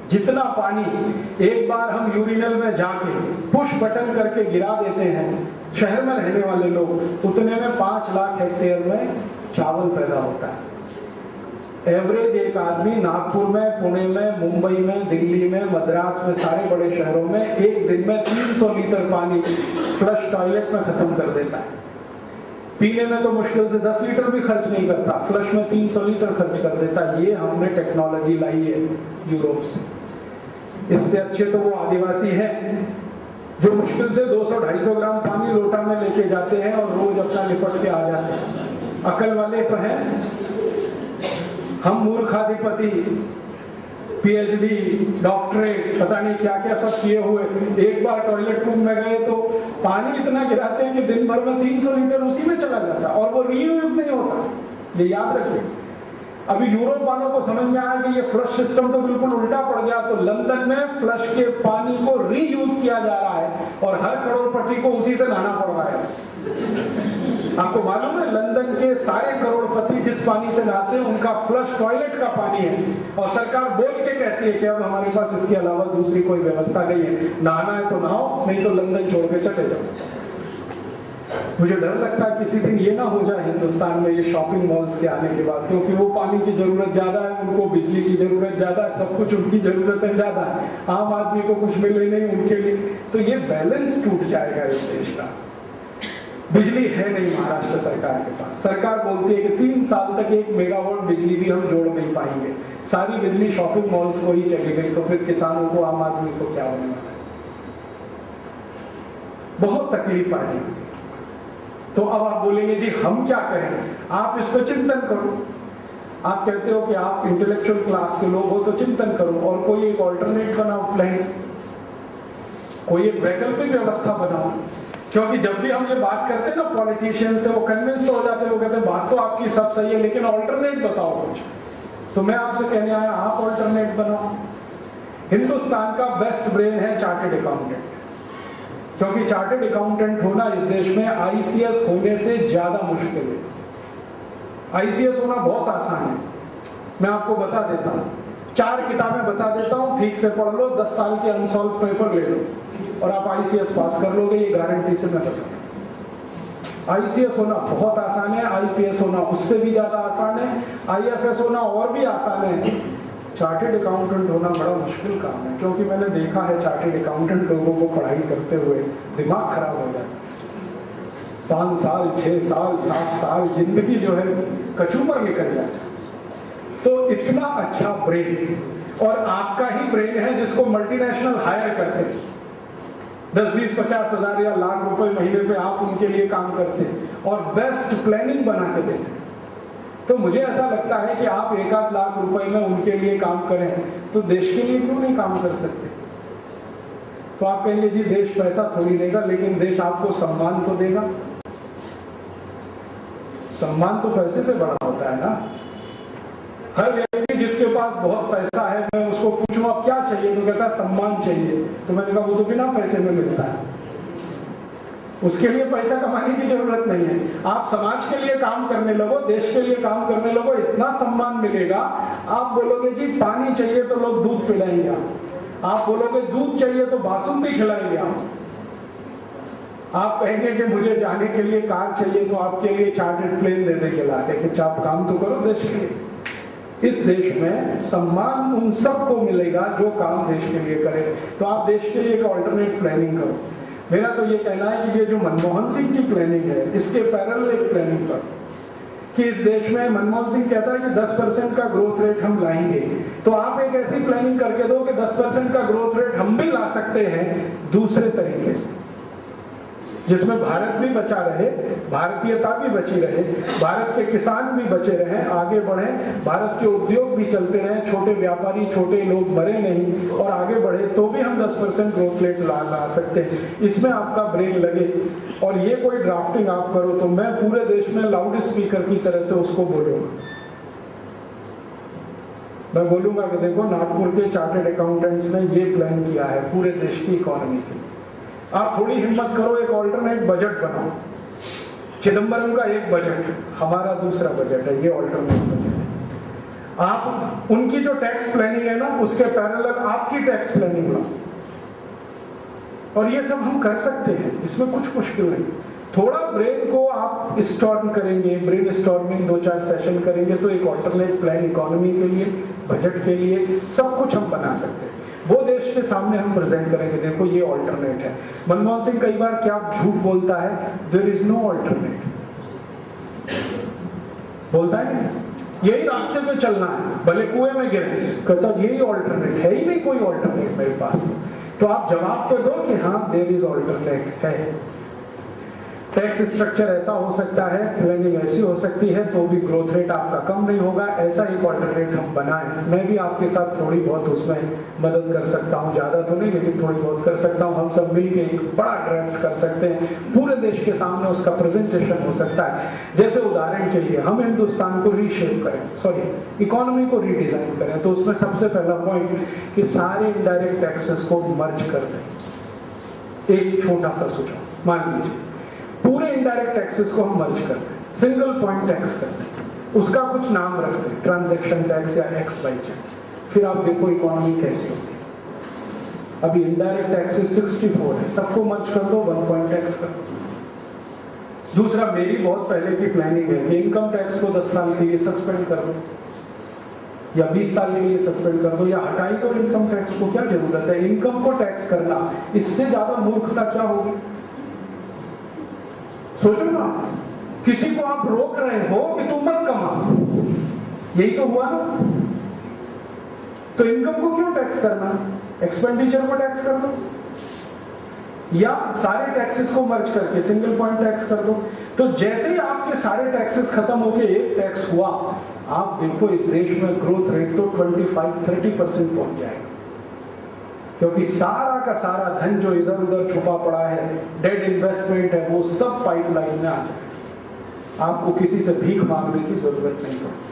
[SPEAKER 4] जितना पानी एक बार हम यूरिनल में जाके पुश बटन करके गिरा देते हैं शहर में रहने वाले लोग, उतने में 5 लाख हेक्टेयर में चावल पैदा होता है। एवरेज एक आदमी नागपुर में, पुणे में, मुंबई में, दिल्ली में, मद्रास में, सारे बड़े शहरों में एक दिन में 300 लीटर पानी फ्लश टॉयलेट में खत्म कर देता है। पीने में तो मुश्किल से 10 लीटर भी खर्च नहीं करता, फ्लश में 300 लीटर खर्च कर देता। ये हमने टेक्नोलॉजी लाई है यूरोप से। इससे अच्छे तो वो आदिवासी हैं जो मुश्किल से 200-250 ग्राम पानी लोटा में लेके जाते हैं और रोज अपना निपट के आ जाते हैं। अकल वाले तो हैं, हम मूर्खाधिपति, PhD, डॉक्टरेट, पता नहीं क्या क्या सब किए हुए, एक बार टॉयलेट रूम में गए तो पानी इतना गिराते हैं कि दिन भर में 300 लीटर उसी में चला जाता है और वो रीयूज नहीं होता। ये याद रखिए। अभी यूरोप वालों को समझ में आया कि ये फ्लश सिस्टम तो बिल्कुल उल्टा पड़ गया, तो लंदन में फ्लश के पानी को रीयूज किया जा रहा है और हर करोड़पति को उसी से नहाना पड़ रहा है। आपको मालूम है लंदन के सारे करोड़पति जिस पानी से नहाते हैं उनका फ्लश टॉयलेट का पानी है, और सरकार बोल के कहती है कि अब हमारे पास इसके अलावा दूसरी कोई व्यवस्था नहीं है, नहाना है तो नहाओ, नहीं तो लंदन छोड़ के चले जाओ। मुझे डर लगता है किसी दिन ये ना हो जाए हिंदुस्तान में ये शॉपिंग मॉल्स के आने के बाद, क्योंकि वो पानी की जरूरत ज्यादा है, उनको बिजली की जरूरत ज्यादा है, सब कुछ उनकी जरूरतें ज्यादा है, आम आदमी को कुछ मिले नहीं उनके लिए, तो ये बैलेंस टूट जाएगा इस देश का। बिजली है नहीं महाराष्ट्र सरकार के पास, सरकार बोलती है कि 3 साल तक 1 मेगावाट बिजली भी हम जोड़ नहीं पाएंगे, सारी बिजली शॉपिंग मॉल्स को ही चली गई, तो फिर किसानों को, आम आदमी को क्या होने वाला है? बहुत तकलीफ आ रही। तो अब आप बोलेंगे जी हम क्या करें, आप इस पर चिंतन करो। आप कहते हो कि आप इंटेलेक्चुअल क्लास के लोग हो तो चिंतन करो और कोई एक ऑल्टरनेट बनाओ प्लान, कोई एक वैकल्पिक व्यवस्था बनाओ। क्योंकि जब भी हम ये बात करते हैं ना पॉलिटिशियन से, वो कन्विंस हो जाते हैं, वो कहते हैं बात तो आपकी सब सही है लेकिन ऑल्टरनेट बताओ कुछ। तो मैं आपसे कहने आया आप ऑल्टरनेट बनाओ। हिंदुस्तान का बेस्ट ब्रेन है चार्टर्ड अकाउंटेंट, क्योंकि चार्टर्ड अकाउंटेंट होना इस देश में आईसीएस होने से ज्यादा मुश्किल है। आईसीएस होना बहुत आसान है, मैं आपको बता देता हूं, 4 किताबें बता देता हूं, ठीक से पढ़ लो, 10 साल के अनसॉल्व पेपर ले लो और आप आईसीएस पास कर लोगे, ये गारंटी से मैं बताता हूं। आईसीएस होना बहुत आसान है, आईपीएस होना उससे भी ज्यादा आसान है, आईएफएस होना और भी आसान है। चार्टर्ड अकाउंटेंट होना बड़ा मुश्किल काम है, क्योंकि मैंने देखा है चार्टर्ड अकाउंटेंट लोगों को पढ़ाई करते हुए दिमाग खराब हो जाता है। 5 साल 6 साल 7 साल जिंदगी जो है कचूमर निकल जाता है। तो इतना अच्छा ब्रेन, और आपका ही ब्रेन है जिसको मल्टीनेशनल हायर करते हैं, 10-20-50 हजार या लाख रुपए महीने पे आप उनके लिए काम करते हैं और बेस्ट प्लानिंग बना के देते हैं। तो मुझे ऐसा लगता है कि आप 1-8 लाख रुपए में उनके लिए काम करें तो देश के लिए क्यों नहीं काम कर सकते? तो आप कहेंगे जी देश पैसा थोड़ी देगा, लेकिन देश आपको सम्मान तो देगा। सम्मान तो पैसे से बड़ा होता है ना। हर व्यक्ति जिसके पास बहुत पैसा है, मैं उसको पूछूं आप क्या चाहिए तो कहता है सम्मान चाहिए, तो मैंने कहा वो तो बिना पैसे में मिलता है, उसके लिए पैसा कमाने की जरूरत नहीं है। आप समाज के लिए काम करने लगो, देश के लिए काम करने लगो, इतना सम्मान मिलेगा। आप बोलोगे जी पानी चाहिए तो लोग दूध पिलाएंगे, आप बोलोगे दूध चाहिए तो बासुंदी खिलाएंगे, आप कहेंगे कि मुझे जाने के लिए कार चाहिए तो आपके लिए चार्टर्ड प्लेन देने के लाते कि आप काम तो करो देश के लिए। इस देश में सम्मान उन सबको मिलेगा जो काम देश के लिए करे। तो आप देश के लिए एक ऑल्टरनेट प्लानिंग करो। मेरा तो ये कहना है कि ये जो मनमोहन सिंह की प्लानिंग है, इसके पैरेलल एक प्लानिंग करो कि इस देश में मनमोहन सिंह कहता है कि 10% का ग्रोथ रेट हम लाएंगे, तो आप एक ऐसी प्लानिंग करके दो कि 10% का ग्रोथ रेट हम भी ला सकते हैं दूसरे तरीके से, जिसमें भारत भी बचा रहे, भारतीयता भी बची रहे, भारत के किसान भी बचे रहे, आगे बढ़े, भारत के उद्योग भी चलते रहे, छोटे व्यापारी, छोटे लोग मरे नहीं और आगे बढ़े, तो भी हम 10% ग्रोथ रेट ला सकते हैं। इसमें आपका ब्रेन लगे और ये कोई ड्राफ्टिंग आप करो तो मैं पूरे देश में लाउड स्पीकर की तरह से उसको बोलूंगा। मैं बोलूंगा कि देखो नागपुर के चार्टर्ड अकाउंटेंट्स ने ये प्लान किया है पूरे देश की इकोनॉमी के लिए। आप थोड़ी हिम्मत करो, एक ऑल्टरनेट बजट बनाओ। चिदम्बरम का एक बजट, हमारा दूसरा बजट है, ये ऑल्टरनेट बजट है। आप उनकी जो टैक्स प्लानिंग है ना, उसके पैरेलल आपकी टैक्स प्लानिंग बनाओ, और ये सब हम कर सकते हैं, इसमें कुछ मुश्किल नहीं। थोड़ा ब्रेन को आप स्टॉर्म करेंगे, ब्रेन स्टॉर्मिंग 2-4 सेशन करेंगे तो एक ऑल्टरनेट प्लान इकोनॉमी के लिए, बजट के लिए, सब कुछ हम बना सकते हैं। वो देश के सामने हम प्रेजेंट करेंगे, देखो ये ऑल्टरनेट है। मनमोहन सिंह कई बार क्या झूठ बोलता है, देयर इज नो ऑल्टरनेट, बोलता है यही रास्ते पे चलना है, भले कुएं में गिरे, कहता यही ऑल्टरनेट है, ही नहीं कोई ऑल्टरनेट मेरे पास। तो आप जवाब तो दो कि हाँ देयर इज ऑल्टरनेट है। टैक्स स्ट्रक्चर ऐसा हो सकता है, प्लानिंग ऐसी हो सकती है, तो भी ग्रोथ रेट आपका कम नहीं होगा। ऐसा एक ऑल्टरनेट हम बनाएं। मैं भी आपके साथ थोड़ी बहुत उसमें मदद कर सकता हूं, ज्यादा तो नहीं लेकिन थोड़ी बहुत कर सकता हूं। हम सब मिलकर एक बड़ा ड्राफ्ट कर सकते हैं, पूरे देश के सामने उसका प्रेजेंटेशन हो सकता है। जैसे उदाहरण के लिए हम हिंदुस्तान को रीशेप करें, इकोनॉमी को रीडिजाइन करें, तो उसमें सबसे पहला पॉइंट कि सारे इनडायरेक्ट टैक्सेस को मर्ज कर दें। एक छोटा सा सुझाव, मान लीजिए पूरे जितने इनडायरेक्ट टैक्सेस को हम मर्ज करते हैं, सिंगल पॉइंट टैक्स करते हैं, उसका कुछ नाम रखते हैं, ट्रांजैक्शन टैक्स या एक्स वाई जेड, फिर आप देखो इकोनॉमी कैसी होती है। अभी इनडायरेक्ट टैक्सेस 64 है, सबको मर्ज कर दो, 1 पॉइंट टैक्स कर दो। दूसरा, मेरी बहुत पहले की प्लानिंग है कि इनकम टैक्स को 10 साल के लिए सस्पेंड कर दो या 20 साल के लिए सस्पेंड कर दो या हटाई दो इनकम टैक्स को। क्या जरूरत है इनकम को टैक्स करना? इससे ज्यादा मूर्खता क्या होगी? सोचो ना, किसी को आप रोक रहे हो कि तुम मत कमा, यही तो हुआ ना। तो इनकम को क्यों टैक्स करना? एक्सपेंडिचर को टैक्स कर दो या सारे टैक्सेस को मर्ज करके सिंगल पॉइंट टैक्स कर दो। तो जैसे ही आपके सारे टैक्सेस खत्म होके एक टैक्स हुआ, आप देखो इस देश में ग्रोथ रेट तो 25-30% पहुंच जाएगा, क्योंकि सारा का सारा धन जो इधर उधर छुपा पड़ा है, डेड इन्वेस्टमेंट है, वो सब पाइपलाइन में आ जाएगा। आपको किसी से भीख मांगने की जरूरत नहीं पड़ेगी।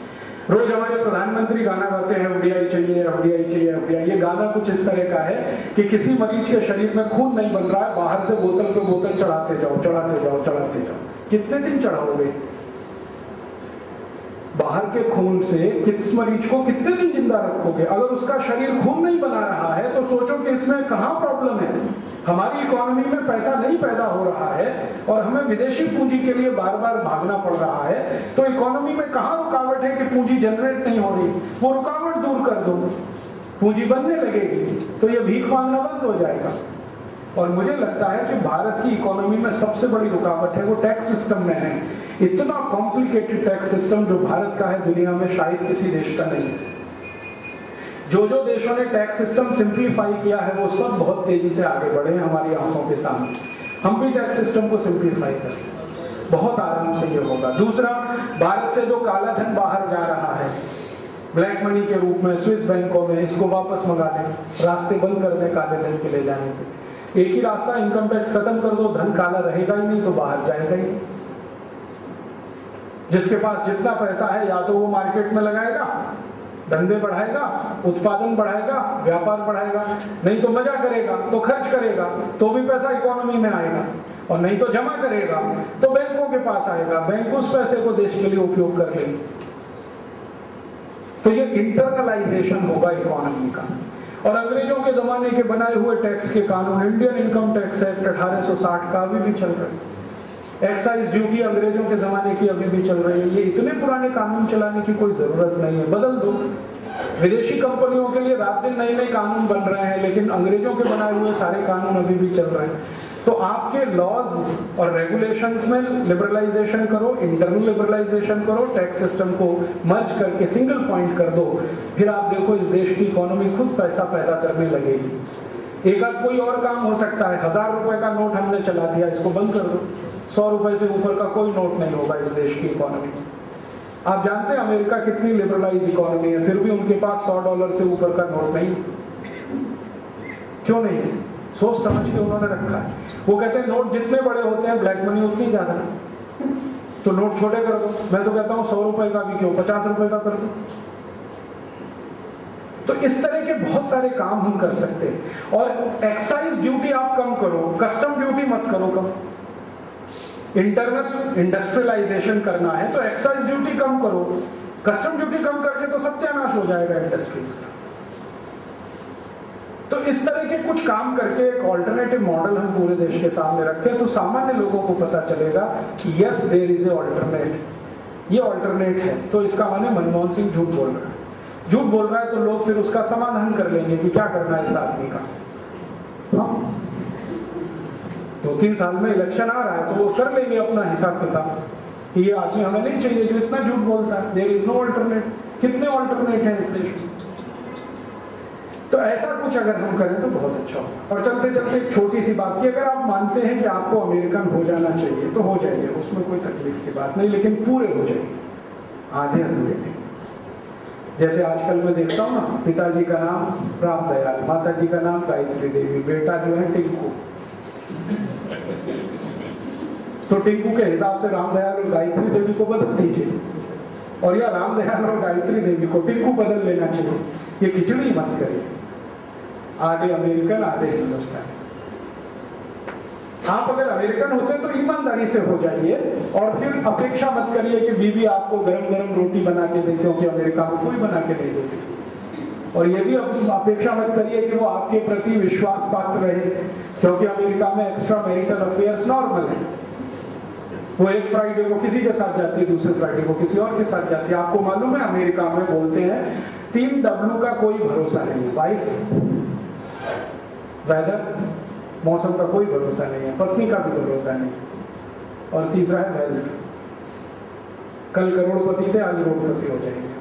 [SPEAKER 4] रोज हमारे प्रधानमंत्री गाना गाते हैं, एफडीआई चाहिए, एफडीआई चाहिए, एफडीआई। ये गाना कुछ इस तरह का है कि किसी मरीज के शरीर में खून नहीं बन रहा है, बाहर से बोतल पे बोतल चढ़ाते जाओ, चढ़ाते जाओ, चढ़ाते जाओ। कितने दिन चढ़ाओगे? बाहर के खून से किस मरीज को कितने दिन जिंदा रखोगे? अगर उसका शरीर खून नहीं बना रहा है तो सोचो कि इसमें कहां प्रॉब्लम है। हमारी इकोनॉमी में पैसा नहीं पैदा हो रहा है और हमें विदेशी पूंजी के लिए बार बार भागना पड़ रहा है, तो इकोनॉमी में कहां रुकावट है कि पूंजी जनरेट नहीं हो रही? वो रुकावट दूर कर दो, पूंजी बनने लगेगी, तो ये भीख मांगना बंद हो जाएगा। और मुझे लगता है कि भारत की इकोनॉमी में सबसे बड़ी रुकावट है वो टैक्स सिस्टम में है। इतना कॉम्प्लिकेटेड टैक्स सिस्टम जो भारत का है दुनिया में शायद किसी देश का नहीं है। जो जो देशों ने टैक्स सिस्टम सिंप्लीफाई किया है वो सब बहुत तेजी से आगे बढ़े हैं हमारी आंखों के सामने। हम भी टैक्स सिस्टम को सिंप्लीफाई करें, बहुत आराम से ये होगा। दूसरा, भारत से जो काला धन बाहर जा रहा है ब्लैक मनी के रूप में स्विस बैंकों में, इसको वापस मंगा दें, रास्ते बंद कर दें काले धन के ले जाने के। एक ही रास्ता, इनकम टैक्स खत्म कर दो, धन काला रहेगा ही नहीं तो बाहर जाएगा ही। जिसके पास जितना पैसा है या तो वो मार्केट में लगाएगा, धंधे बढ़ाएगा, उत्पादन बढ़ाएगा, व्यापार बढ़ाएगा, नहीं तो मजा करेगा, तो खर्च करेगा, तो भी पैसा इकोनॉमी में आएगा, और नहीं तो जमा करेगा तो बैंकों के पास आएगा, बैंक उस पैसे को देश के लिए उपयोग कर लेंगे। तो ये इंटरनलाइजेशन होगा इकोनॉमी का। और अंग्रेजों के जमाने के बनाए हुए टैक्स के कानून, इंडियन इनकम टैक्स एक्ट 1860 का अभी भी चल रहा है, एक्साइज ड्यूटी अंग्रेजों के जमाने की अभी भी चल रही है। ये इतने पुराने कानून चलाने की कोई जरूरत नहीं है, बदल दो। विदेशी कंपनियों के लिए रात दिन नए नए कानून बन रहे हैं, लेकिन अंग्रेजों के बनाए हुए सारे कानून अभी भी चल रहे हैं। तो आपके लॉज और रेगुलेशंस में लिबरलाइजेशन करो, इंटरनल लिबरलाइजेशन करो, टैक्स सिस्टम को मर्ज करके सिंगल पॉइंट कर दो, फिर आप देखो इस देश की इकोनॉमी खुद पैसा पैदा करने लगेगी। एक आध कोई और काम हो सकता है, 1000 रुपए का नोट हमने चला दिया, इसको बंद कर दो, 100 रुपए से ऊपर का कोई नोट नहीं होगा इस देश की इकोनॉमी। आप जानते हैं अमेरिका कितनी लिबरलाइज इकोनॉमी है, फिर भी उनके पास $100 से ऊपर का नोट नहीं। क्यों नहीं? सोच समझ के उन्होंने रखा है। वो कहते हैं नोट जितने बड़े होते हैं ब्लैक मनी उतनी ज्यादा, तो नोट छोटे कर दो। मैं तो कहता हूं 100 रुपए का भी क्यों, 50 रुपए का कर दो। तो इस तरह के बहुत सारे काम हम कर सकते हैं। और एक्साइज ड्यूटी आप कम करो, कस्टम ड्यूटी मत करो कम। इंटरनल इंडस्ट्रियलाइजेशन करना है तो एक्साइज ड्यूटी कम करो, कस्टम ड्यूटी कम करके तो सत्यानाश हो जाएगा इंडस्ट्रीज का। तो इस तरह के कुछ काम करके एक ऑल्टरनेटिव मॉडल हम पूरे देश के सामने रखें तो सामान्य लोगों को पता चलेगा कि yes there is a alternate, ये ऑल्टरनेट है। तो इसका माने मनमोहन सिंह झूठ बोल रहा है, झूठ बोल रहा है तो लोग फिर उसका समाधान कर लेंगे कि क्या करना है इस आदमी का। हाँ, 2-3 साल में इलेक्शन आ रहा है तो वो कर लेंगे अपना हिसाब किताब कि ये आदमी हमें नहीं चाहिए जो इतना झूठ बोलता है। There is no alternate. कितने ऑल्टरनेट हैं इस देश में? तो ऐसा कुछ अगर हम करें तो बहुत अच्छा होगा। और चलते चलते एक छोटी सी बात की, अगर आप मानते हैं कि आपको अमेरिकन हो जाना चाहिए तो हो जाइए, उसमें कोई तकलीफ की बात नहीं, लेकिन पूरे हो जाइए, आधे अधूरे नहीं। जैसे आजकल मैं देखता हूँ ना, पिताजी का नाम राम दयाल, माता जी का नाम गायत्री देवी, बेटा जो है टिंकू, तो टिंकू के हिसाब से राम दयाल और गायत्री देवी को बदल दीजिए, और या राम दयाल और गायत्री देवी को टिंकू बदल लेना चाहिए। ये खिचड़ी मत करिए, आधे अमेरिकन आधे हिंदुस्तानी। आप अगर अमेरिकन होते तो ईमानदारी से हो जाइए और फिर अपेक्षा मत करिए कि बीवी आपको गरम गरम रोटी बना के दे, क्योंकि अमेरिका में कोई बना के नहीं देती। और ये भी अपेक्षा मत करिए कि वो आपके प्रति विश्वास पात्र रहे, क्योंकि अमेरिका में एक्स्ट्रा मैरिटल अफेयर्स नॉर्मल है। वो एक फ्राइडे को किसी के साथ जाती है, दूसरे फ्राइडे को किसी और के साथ जाती है। आपको मालूम है अमेरिका में बोलते हैं 3 W का कोई भरोसा नहीं है, वाइफ, वेदर, मौसम का कोई भरोसा नहीं है, पत्नी का भी भरोसा नहीं, और तीसरा है वेल्थ। कल करोड़पति थे, आज करोड़पति हो जाएंगे।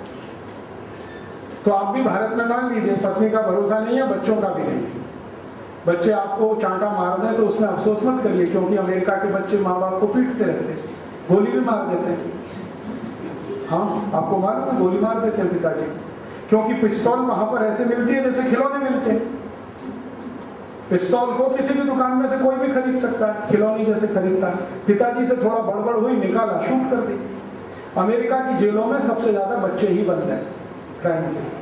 [SPEAKER 4] तो आप भी भारत में मान लीजिए पत्नी का भरोसा नहीं है, बच्चों का भी नहीं। बच्चे आपको चांटा मार दें तो उसमें अफसोस मत करिए, क्योंकि अमेरिका के बच्चे माँ बाप को पीटते रहते हैं, गोली भी मार देते हैं। हाँ, आपको मालूम है, गोली मार देते हैं पिताजी, क्योंकि पिस्तौल वहां पर ऐसे मिलती है जैसे खिलौने मिलते हैं। पिस्तौल को किसी भी दुकान में से कोई भी खरीद सकता है, खिलौने जैसे खरीदता है। पिताजी से थोड़ा बड़बड़ हुई, निकाला, शूट कर दी। अमेरिका की जेलों में सबसे ज्यादा बच्चे ही बंद हैं क्राइम के।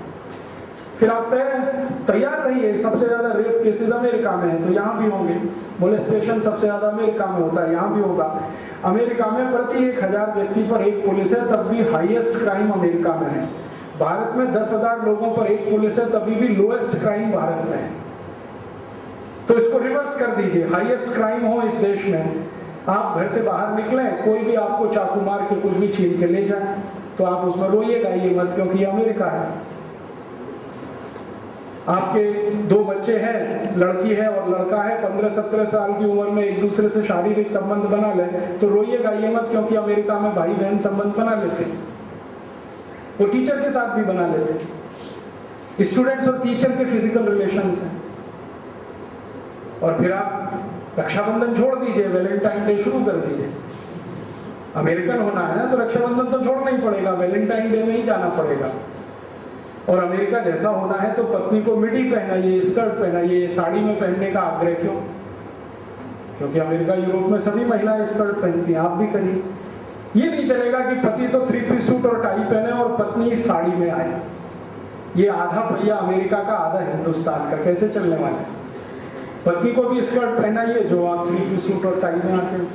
[SPEAKER 4] फिर आप तैयार रहिए, सबसे ज्यादा रेप केसेस अमेरिका में है, तो यहाँ भी होंगे। मोलेस्टेशन सबसे ज्यादा अमेरिका में होता है, यहाँ भी होगा। अमेरिका में प्रति 1000 व्यक्ति पर 1 पुलिस है, तब भी हाईएस्ट क्राइम अमेरिका में है। भारत में 10,000 लोगों पर 1 पुलिस है, तभी भी लोएस्ट क्राइम भारत में है। तो इसको रिवर्स कर दीजिए, हाईएस्ट क्राइम हो इस देश में। आप घर से बाहर निकलें, कोई भी आपको चाकू मार के कुछ भी छीन के ले जाए, तो आप उसमें रोइएगा ये मत, क्योंकि ये अमेरिका है। आपके 2 बच्चे हैं, लड़की है और लड़का है, 15-17 साल की उम्र में एक दूसरे से शारीरिक संबंध बना ले, तो रोइएगा ये मत, क्योंकि अमेरिका में भाई बहन संबंध बना लेते हैं। वो टीचर के साथ भी बना लेते हैं। स्टूडेंट्स और टीचर के फिजिकल रिलेशंस हैं। और फिर आप रक्षाबंधन छोड़ दीजिए, वैलेंटाइन डे शुरू कर दीजिए। अमेरिकन होना है ना, तो रक्षाबंधन तो छोड़ना ही पड़ेगा, वैलेंटाइन डे में ही जाना पड़ेगा। और अमेरिका जैसा होना है तो पत्नी को मिडी पहनाइए, स्कर्ट पहनाइए, साड़ी में पहनने का आग्रह क्यों? क्योंकि अमेरिका यूरोप में सभी महिलाएं स्कर्ट पहनती हैं, आप भी करिए। ये नहीं चलेगा कि पति तो 3 पीस सूट और टाई पहने और पत्नी साड़ी में आए। ये आधा पहिया अमेरिका का, आधा हिंदुस्तान का, कैसे चलने वाला है? पत्नी को भी स्कर्ट पहनाइए जो आप 3 पीस सूट और टाई में आते हैं।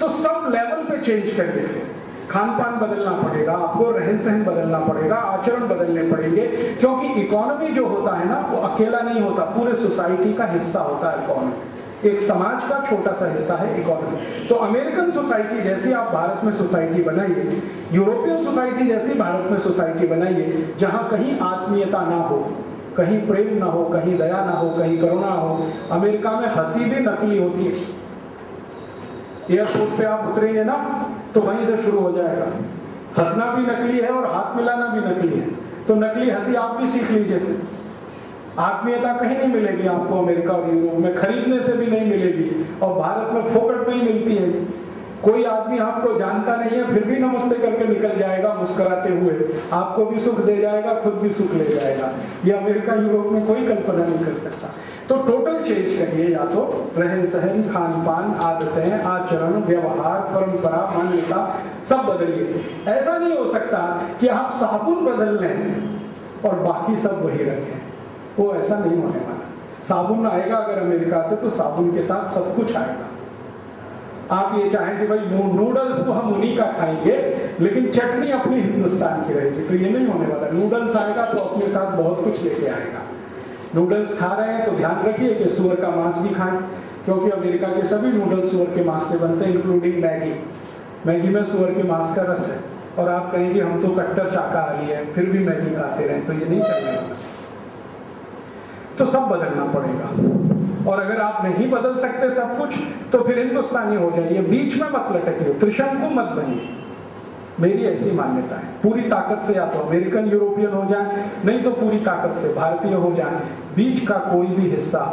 [SPEAKER 4] तो सब लेवल पे चेंज कर देते हैं। खान पान बदलना पड़ेगा आपको, रहन सहन बदलना पड़ेगा, आचरण बदलने पड़ेंगे, क्योंकि इकोनॉमी जो होता है ना, वो अकेला नहीं होता, पूरे सोसाइटी का हिस्सा होता है इकोनॉमी। एक समाज का छोटा सा हिस्सा है इकोनॉमी। तो अमेरिकन सोसाइटी जैसी आप भारत में सोसाइटी बनाइए, यूरोपियन सोसाइटी जैसी भारत में सोसाइटी बनाइए, जहां कहीं आत्मीयता ना हो, कहीं प्रेम ना हो, कहीं दया ना हो, कहीं करुणा हो। अमेरिका में हंसी भी नकली होती है। एयरपोर्ट पे आप उतरेंगे ना, तो वहीं से शुरू हो जाएगा। हंसना भी नकली है और हाथ मिलाना भी नकली है। तो नकली हंसी आप भी सीख लीजिए। आत्मीयता कहीं नहीं मिलेगी आपको अमेरिका और यूरोप में, खरीदने से भी नहीं मिलेगी, और भारत में फोकट में ही मिलती है। कोई आदमी आपको जानता नहीं है, फिर भी नमस्ते करके निकल जाएगा मुस्कुराते हुए, आपको भी सुख दे जाएगा, खुद भी सुख ले जाएगा। ये अमेरिका यूरोप में कोई कल्पना नहीं कर सकता। तो टोटल चेंज करिए, या तो रहन सहन, खान पान, आदतें, आचरण, व्यवहार, परंपरा, मान्यता सब बदलिए। ऐसा नहीं हो सकता कि आप साबुन बदल लें और बाकी सब वही रखें, वो ऐसा नहीं होने वाला। साबुन आएगा अगर अमेरिका से, तो साबुन के साथ सब कुछ आएगा। आप ये चाहें कि भाई नूडल्स तो हम उन्हीं का खाएंगे, लेकिन चटनी अपनी हिंदुस्तान की रहेगी, तो ये नहीं होने वाला। नूडल्स आएगा तो अपने साथ बहुत कुछ लेके आएगा। नूडल्स खा रहे हैं तो ध्यान रखिए कि सुअर का मांस भी खाएं, क्योंकि अमेरिका के सभी नूडल्स सुअर के मांस से बनते हैं, इंक्लूडिंग मैगी। मैगी में सुअर के मांस का रस है। और आप कहें कि हम तो कट्टर शाकाहारी हैं, फिर भी मैगी खाते रहें, तो ये नहीं चलने वाला। तो सब बदलना पड़ेगा। और अगर आप नहीं बदल सकते सब कुछ, तो फिर हिंदुस्तानी हो जाइए, बीच में मत लटकिए, त्रिशंकु मत बनिए। मेरी ऐसी मान्यता है। पूरी ताकत से या तो अमेरिकन यूरोपियन हो जाए, नहीं तो पूरी ताकत से भारतीय हो जाए। बीच का कोई भी हिस्सा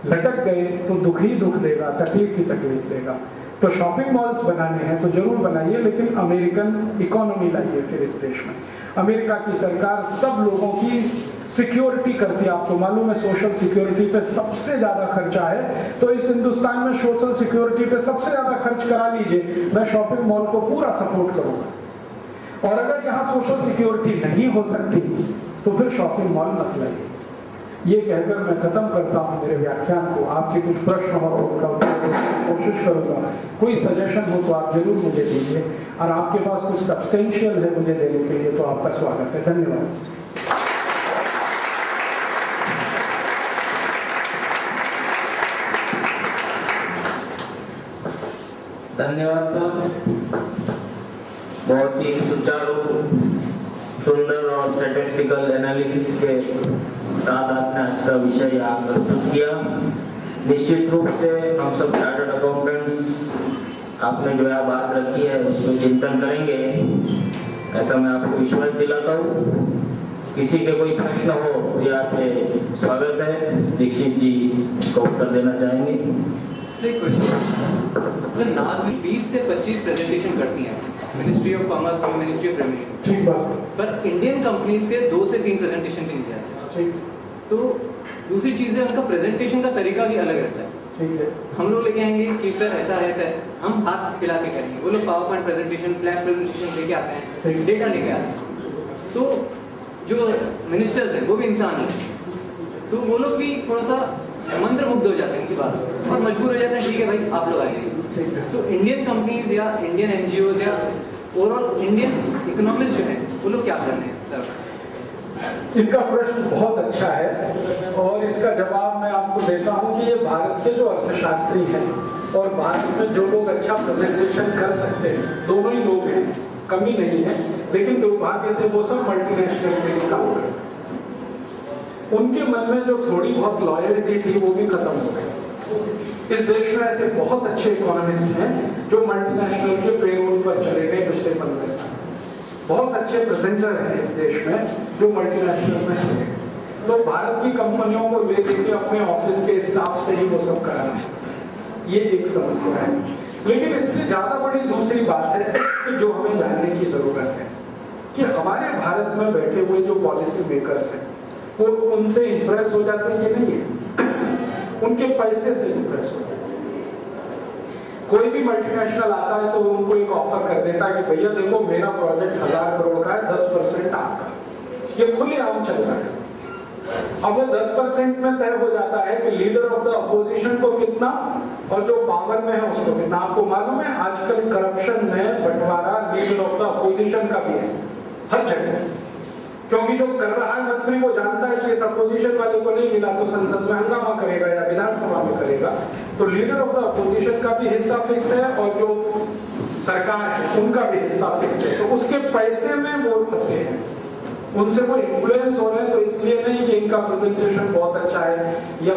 [SPEAKER 4] लटक गए तो दुख ही दुख देगा, तकलीफ ही तकलीफ देगा। तो शॉपिंग मॉल्स बनाने हैं तो जरूर बनाइए, लेकिन अमेरिकन इकोनॉमी लाइए फिर इस देश में। अमेरिका की सरकार सब लोगों की सिक्योरिटी करती है। आपको मालूम है सोशल सिक्योरिटी पे सबसे ज्यादा खर्चा है, तो इस हिंदुस्तान में सोशल सिक्योरिटी पे सबसे ज्यादा खर्च करा लीजिए। मैं शॉपिंग मॉल को पूरा सपोर्ट करूंगा। और अगर यहाँ सोशल सिक्योरिटी नहीं हो सकती, तो फिर शॉपिंग मॉल मत लाइए। ये कहकर मैं खत्म करता हूँ मेरे व्याख्यान को। आपके कुछ प्रश्न हो तो उनका उत्तर देने की कोशिश करूंगा। कोई सजेशन हो तो आप जरूर मुझे दीजिए, और आपके पास कुछ सब्सटेंशियल है मुझे देने के लिए तो आपका स्वागत है। धन्यवाद।
[SPEAKER 5] धन्यवाद सर। बहुत ही सुचारू, सुंदर और स्टैटिस्टिकल एनालिसिस के साथ आपने आज का विषय यहाँ प्रस्तुत किया। निश्चित रूप से हम सब चार्टर्ड अकाउंटेंट्स आपने जो है बात रखी है उस पर चिंतन करेंगे, ऐसा मैं आपको विश्वास दिलाता हूँ। किसी के कोई प्रश्न हो तो यहाँ पे स्वागत है। दीक्षित जी को उत्तर देना चाहेंगे।
[SPEAKER 6] सर नाग में 20 से 25 प्रेजेंटेशन करती हैं मिनिस्ट्री ऑफ कॉमर्स और मिनिस्ट्री ऑफ रेवेन्यू,
[SPEAKER 4] ठीक बात।
[SPEAKER 6] पर इंडियन कंपनीज के 2 से 3 प्रेजेंटेशन भी नहीं जाते। तो दूसरी चीज़ है उनका प्रेजेंटेशन का तरीका भी अलग रहता है।
[SPEAKER 4] ठीक है,
[SPEAKER 6] हम लोग लेके आएंगे कि सर ऐसा है सर, हम हाथ खिला के करेंगे, वो लोग power point presentation, flash presentation लेके आते हैं, डेटा लेके आते हैं। तो जो मिनिस्टर्स हैं वो भी इंसान ही, तो वो लोग भी थोड़ा सा मंत्रमुग्ध हो जाते हैं उनकी बात से और मजबूर हो जाते हैं, ठीक है भाई आप लोग आइए। तो इंडियन कंपनीज या इंडियन एनजीओज या ओवरऑल इंडियन इकोनॉमिक्स जो है वो लोग क्या कर रहे हैं इस तरफ?
[SPEAKER 4] इनका प्रश्न बहुत अच्छा है और इसका जवाब मैं आपको देता हूं कि ये भारत के जो अर्थशास्त्री हैं और भारत में जो लोग अच्छा प्रेजेंटेशन कर सकते हैं, दोनों ही लोग हैं, कमी नहीं है, लेकिन दुर्भाग्य से वो सब मल्टीनेशनल में काम करते हैं। उनके मन में जो थोड़ी बहुत लॉयल्टी थी वो भी खत्म हो गई। इस देश में ऐसे बहुत अच्छे इकोनॉमिस्ट हैं जो मल्टीनेशनल के पेरोल पर चले गए पिछले 15 साल। बहुत अच्छे प्रेजेंटर हैं इस देश में जो मल्टीनेशनल में चले गए। तो भारत की कंपनियों को ले के अपने ऑफिस के स्टाफ से ही वो सब कराना है, ये एक समस्या है। लेकिन इससे ज्यादा बड़ी दूसरी बात है कि जो हमें जानने की जरूरत है कि हमारे भारत में बैठे हुए जो पॉलिसी मेकर्स हैं वो उनसे इंप्रेस हो जाते हैं, ये नहीं है, उनके पैसे से इंप्रेस हो जाते हैं। कोई भी मल्टीनेशनल आता है तो उनको एक ऑफर कर देता है कि भैया देखो मेरा प्रोजेक्ट 1000 करोड़ का है, 10% आपका। ये खुलेआम चल रहा है। अब वो 10% में तय हो जाता है कि लीडर ऑफ द अपोजिशन को कितना और जो पावर में है उसको कितना। आपको मालूम है आजकल करप्शन में बंटवारा लीडर ऑफ द अपोजिशन का भी है हर जगह, क्योंकि जो कर रहा है मंत्री वो जानता है कि इस अपोजिशन वाले को नहीं मिला तो संसद में हंगामा करेगा या विधानसभा में करेगा। तो लीडर ऑफ द अपोजिशन का भी हिस्सा फिक्स है और जो सरकार है उनका भी हिस्सा फिक्स है। तो उसके पैसे में वो फंसे हैं, उनसे वो इन्फ्लुएंस हो रहे हैं। तो इसलिए नहीं कि इनका प्रेजेंटेशन बहुत अच्छा है या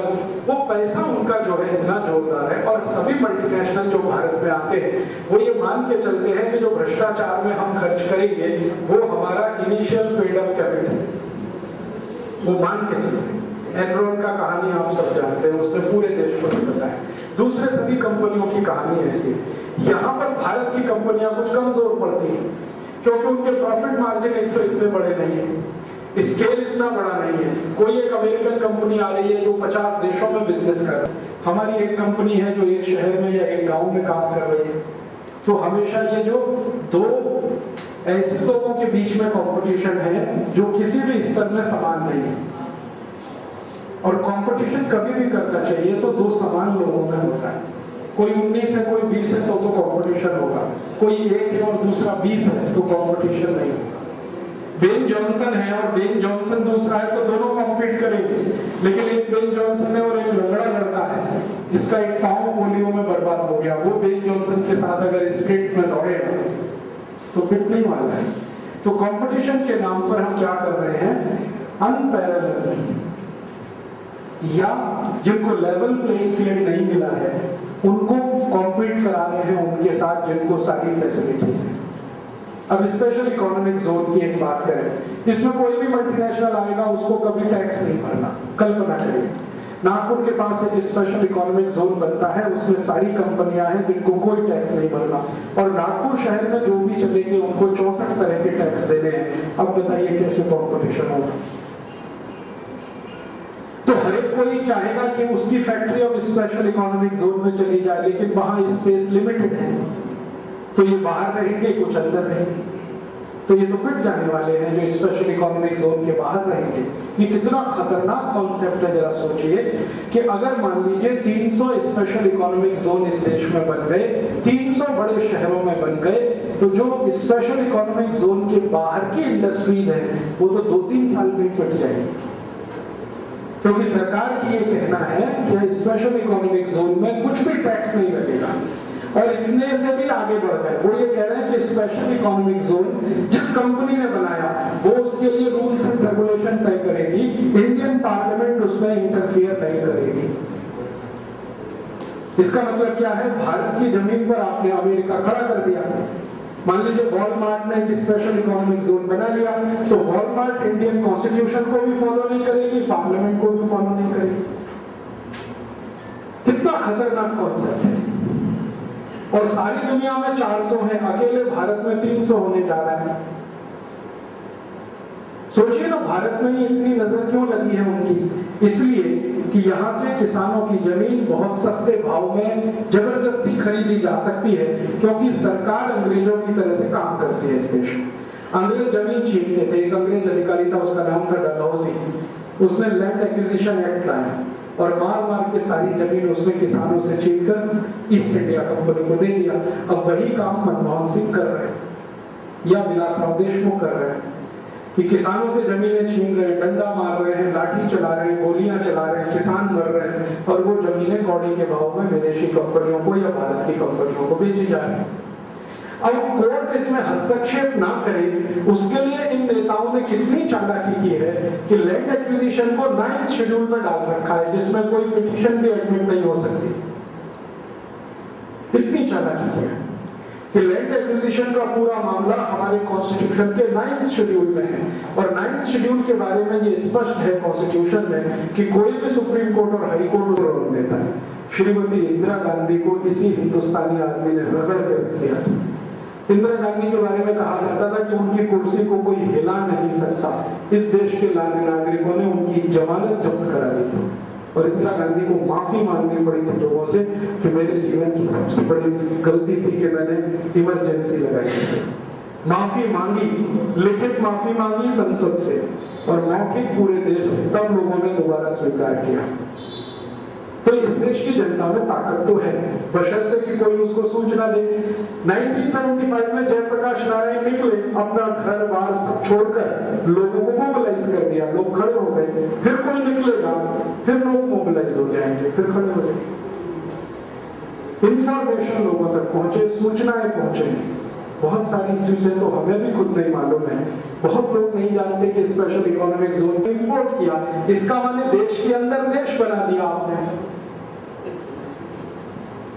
[SPEAKER 4] वो पैसा उनका जो है इतना जोरदार है। और सभी मल्टीनेशनल जो भारत में आते हैं वो ये मान के चलते हैं कि जो भ्रष्टाचार में हम खर्च करेंगे वो हमारा इनिशियल पेड अप कैपिटल, वो मान के चलते हैं। एनरॉन का कहानी आप सब जानते हैं, उसने पूरे देश को पता है। दूसरे सभी कंपनियों की कहानी ऐसी है। यहाँ पर भारत की कंपनियां कुछ कमजोर पड़ती हैं क्योंकि उनके प्रॉफिट मार्जिन एक तो इतने बड़े नहीं है, स्केल इतना बड़ा नहीं है। कोई एक अमेरिकन कंपनी आ रही है जो 50 देशों में बिजनेस कर रही है, हमारी एक कंपनी है जो एक शहर में या एक गांव में काम कर रही है। तो हमेशा ये जो दो ऐसे लोगों के बीच में कंपटीशन है जो किसी भी स्तर में समान नहीं है, और कंपटीशन कभी भी करना चाहिए तो दो समान लोगों में होता है। कोई 19 है कोई 20 है तो कंपटीशन होगा, कोई 1 है और दूसरा 20 है तो कंपटीशन नहीं होगा। बेन जॉनसन है और बेन जॉनसन दूसरा है तो दोनों कॉम्पीट करेंगे, लेकिन एक बेन जॉनसन है और एक लंगड़ा लड़का है जिसका एक पांव पोलियो में बर्बाद हो गया, वो बेन जॉनसन के साथ अगर स्प्रिंट में दौड़ेगा तो फिट नहीं वाला है। तो कंपटीशन के नाम पर हम क्या कर रहे हैं, अनपैरेलल या जिनको लेवल प्लेइंग फील्ड नहीं मिला है उनको कॉम्पीट करा रहे हैं उनके साथ जिनको सारी फैसिलिटीज है। अब स्पेशल इकोनॉमिक जोन की एक बात करें, इसमें कोई भी मल्टीनेशनल आएगा उसको कभी टैक्स नहीं भरना। कल्पना करिए नागपुर के पास एक स्पेशल इकोनॉमिक जोन बनता है, उसमें सारी कंपनियां हैं जिनको कोई टैक्स नहीं भरना, और नागपुर शहर में जो भी चलेंगे उनको 64 तरह के टैक्स देने हैं। अब बताइए कैसे कॉम्पिटिशन होगा। तो हर एक कोई चाहेगा कि उसकी फैक्ट्री अब स्पेशल इकोनॉमिक जोन में चली जाए, लेकिन वहां स्पेस लिमिटेड है, तो ये बाहर रहेंगे कुछ अंदर रहेंगे। तो ये तो पिट जाने वाले हैं जो स्पेशल इकोनॉमिक जोन के बाहर रहेंगे। ये कितना खतरनाक कॉन्सेप्ट है, जरा सोचिए कि अगर मान लीजिए 300 स्पेशल इकोनॉमिक जोन इस देश में बन गए, 300 बड़े शहरों में बन गए, तो जो स्पेशल इकोनॉमिक जोन के बाहर की इंडस्ट्रीज हैं वो तो 2-3 साल में पिट जाएंगी, क्योंकि सरकार की ये कहना है कि स्पेशल इकोनॉमिक जोन में कुछ भी टैक्स नहीं लगेगा। और इतने से भी आगे बढ़ गए, वो ये कह रहे हैं कि स्पेशल इकोनॉमिक जोन जिस कंपनी ने बनाया वो उसके लिए रूल्स एंड रेगुलेशन तय करेगी, इंडियन पार्लियामेंट उसमें इंटरफियर नहीं करेगी। इसका मतलब क्या है, भारत की जमीन पर आपने अमेरिका खड़ा कर दिया। मान लीजिए वॉलमार्ट ने एक स्पेशल इकोनॉमिक जोन बना लिया, तो वॉलमार्ट इंडियन कॉन्स्टिट्यूशन को भी फॉलो नहीं करेगी, पार्लियामेंट को भी फॉलो नहीं करेगी। कितना खतरनाक कॉन्सेप्ट है। और सारी दुनिया में 400 है, अकेले भारत में 300 होने जा रहा है। सोचिए ना, भारत में ही इतनी नजर क्यों लगी है उनकी? इसलिए कि यहाँ के किसानों की जमीन बहुत सस्ते भाव में जबरदस्ती खरीदी जा सकती है, क्योंकि सरकार अंग्रेजों की तरह से काम करती है इस देश में। अंग्रेज जमीन छीनते थे, एक अंग्रेज अधिकारी था, उसका नाम था डलहौजी, उसने लैंड एक्विजिशन एक्ट लाया और मार मार के सारी जमीन उसने किसानों से छीनकर ईस्ट इंडिया कंपनी को दे दिया। अब वही काम मनमोहन सिंह कर रहे हैं या विलासराव देशमुख कर रहे हैं कि किसानों से जमीनें छीन रहे हैं, डंडा मार रहे हैं, लाठी चला रहे हैं, गोलियां चला रहे हैं, किसान मर रहे हैं, और वो जमीनें कौड़ी के भाव में विदेशी कंपनियों को या भारत की कंपनियों को बेची जा रही है। अब कोर्ट इसमें हस्तक्षेप ना करे, उसके लिए इन नेताओं ने कितनी चालाकी की है कि लैंड एक्विजिशन को 9th शेड्यूल में डाल रखा है, जिसमें कोई पिटीशन भी एडमिट नहीं हो सकती। इतनी चालाकी की है कि लैंड एक्विजिशन का पूरा मामला हमारे कॉन्स्टिट्यूशन के 9th शेड्यूल में है, और 9th शेड्यूल के बारे में ये स्पष्ट है कॉन्स्टिट्यूशन में कि कोई भी सुप्रीम कोर्ट और हाई कोर्ट रोक देता है। श्रीमती इंदिरा गांधी को किसी हिंदुस्तानी आदमी ने रगड़ कर दिया। इंदिरा गांधी के बारे में कहा जाता था कि उनकी कुर्सी को कोई हिला नहीं सकता। इस देश के नागरिकों ने उनकी जमानत जब्त करा दी थी, और इंदिरा गांधी को माफी मांगनी पड़ी थी लोगों से कि मेरे जीवन की सबसे बड़ी गलती थी कि मैंने इमरजेंसी लगाई। माफी मांगी, लिखित माफी मांगी संसद से, और मौखिक पूरे देश से, तब लोगों ने दोबारा स्वीकार किया। तो इस देश की जनता में ताकत तो है, बशर्ते कि कोई उसको सूचना दे। 1975 में जयप्रकाश नारायण निकले, अपना घर बार सब छोड़कर लोगों को मोबिलाइज कर दिया, लोग खड़े हो गए। फिर कोई निकलेगा, फिर लोग मोबिलाइज हो जाएंगे, फिर खड़े हो जाएंगे। इंफॉर्मेशन लोगों तक पहुंचे, सूचनाएं पहुंचे। बहुत सारी चीजें तो हमें भी खुद नहीं मालूम है। बहुत लोग नहीं जानते कि स्पेशल इकोनॉमिक जोन को इंपोर्ट किया, इसका माने देश के अंदर देश बना दिया आपने।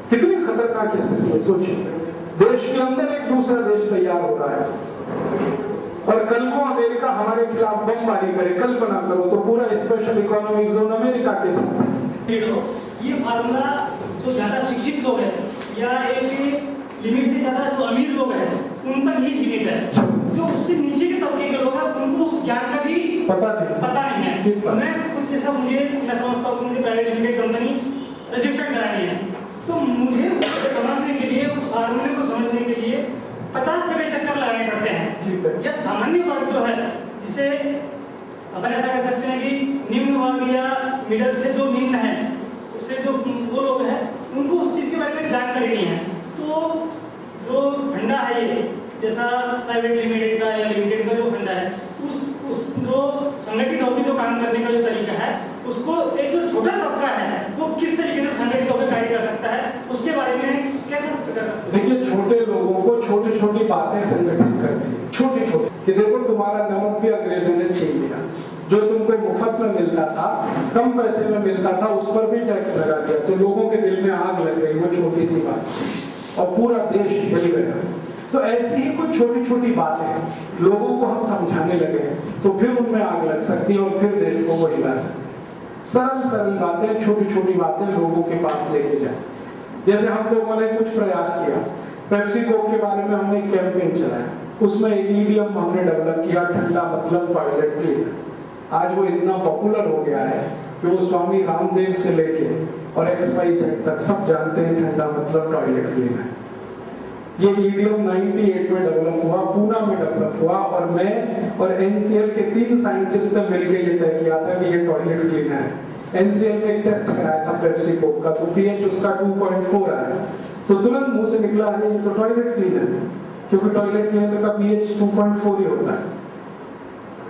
[SPEAKER 4] कितनी खतरनाक स्थिति है, सोचिए। देश के अंदर एक दूसरा देश तैयार हो रहा है, और कल को अमेरिका हमारे खिलाफ बमबारी करे, कल्पना करो, तो पूरा स्पेशल इकोनॉमिक जोन अमेरिका के साथ।
[SPEAKER 7] ये फार्मूला जो ज्यादा शिक्षित लोग हैं या एक लिमिट से ज्यादा जो अमीर लोग हैं उन तक ही सीमित है। जो उससे नीचे के तबके के लोग हैं उनको उस ज्ञान का भी पता नहीं है। मैं खुद जैसा मैं समझता हूँ, मुझे प्राइवेट लिमिटेड कंपनी रजिस्टर करानी है, तो मुझे समझने के लिए, उस फार्मूले को समझने के लिए 50 जगह चक्कर लगाने पड़ते हैं। या सामान्य वर्ग जो है, जिसे अपन ऐसा कह सकते हैं कि निम्न वर्ग या मिडल से जो निम्न है, उससे जो वो लोग हैं उनको उस चीज के बारे में जानकारी नहीं है। तो जो फंडा है ये, जैसा प्राइवेट लिमिटेड का या लिमिटेड का जो फंडा है, उस जो संगठित होकर जो काम करने का जो तरीका है, उसको एक जो छोटा तबका है वो किस तरीके से संगठित होकर कार्य कर सकता है, उसके बारे में कैसे कर सकते हैं?
[SPEAKER 4] देखिए, छोटे लोगों को छोटी छोटी बातें संगठित करती है, छोटी छोटी, कि देखो तुम्हारा नमक भी अंग्रेजों ने छीन लिया, जो तुमको मुफ्त में मिलता था, कम पैसे में मिलता था, उस पर भी टैक्स लगा दिया, तो लोगों के दिल में आग लग गई। वो छोटी सी बात और पूरा देश हिल गया। तो ऐसी ही कुछ छोटी छोटी बातें लोगों को हम समझाने लगे, तो फिर उनमें आग लग सकती है और फिर देश को वो हिला सकती है। सरल सरल बातें, छोटी छोटी बातें लोगों के पास लेके जाए। जैसे हम लोगों ने कुछ प्रयास किया, पेप्सी कोक के बारे में हमने एक कैंपेन चलाया, उसमें एक ईडीएम हमने डेवलप किया, ठंडा मतलब टॉयलेट क्लीन। आज वो इतना पॉपुलर हो गया है कि वो स्वामी रामदेव से लेके और XYZ तक सब जानते हैं ठंडा मतलब टॉयलेट क्लीन है। ये ईडीएम 98 में डेवलप हुआ, पूना में डेवलप हुआ, और मैं और एनसीएल के 3 साइंटिस्ट ने मिलकर ये तय किया था कि ये टॉयलेट क्लीनर है। एनसीएल ने एक टेस्ट कराया था पेप्सी कोक का, तो पीएच उसका 2.4 आया, तो तुरंत मुंह से निकला है ये तो टॉयलेट क्लीनर है, क्योंकि टॉयलेट क्लीनर का पीएच 2.4 ही होता है।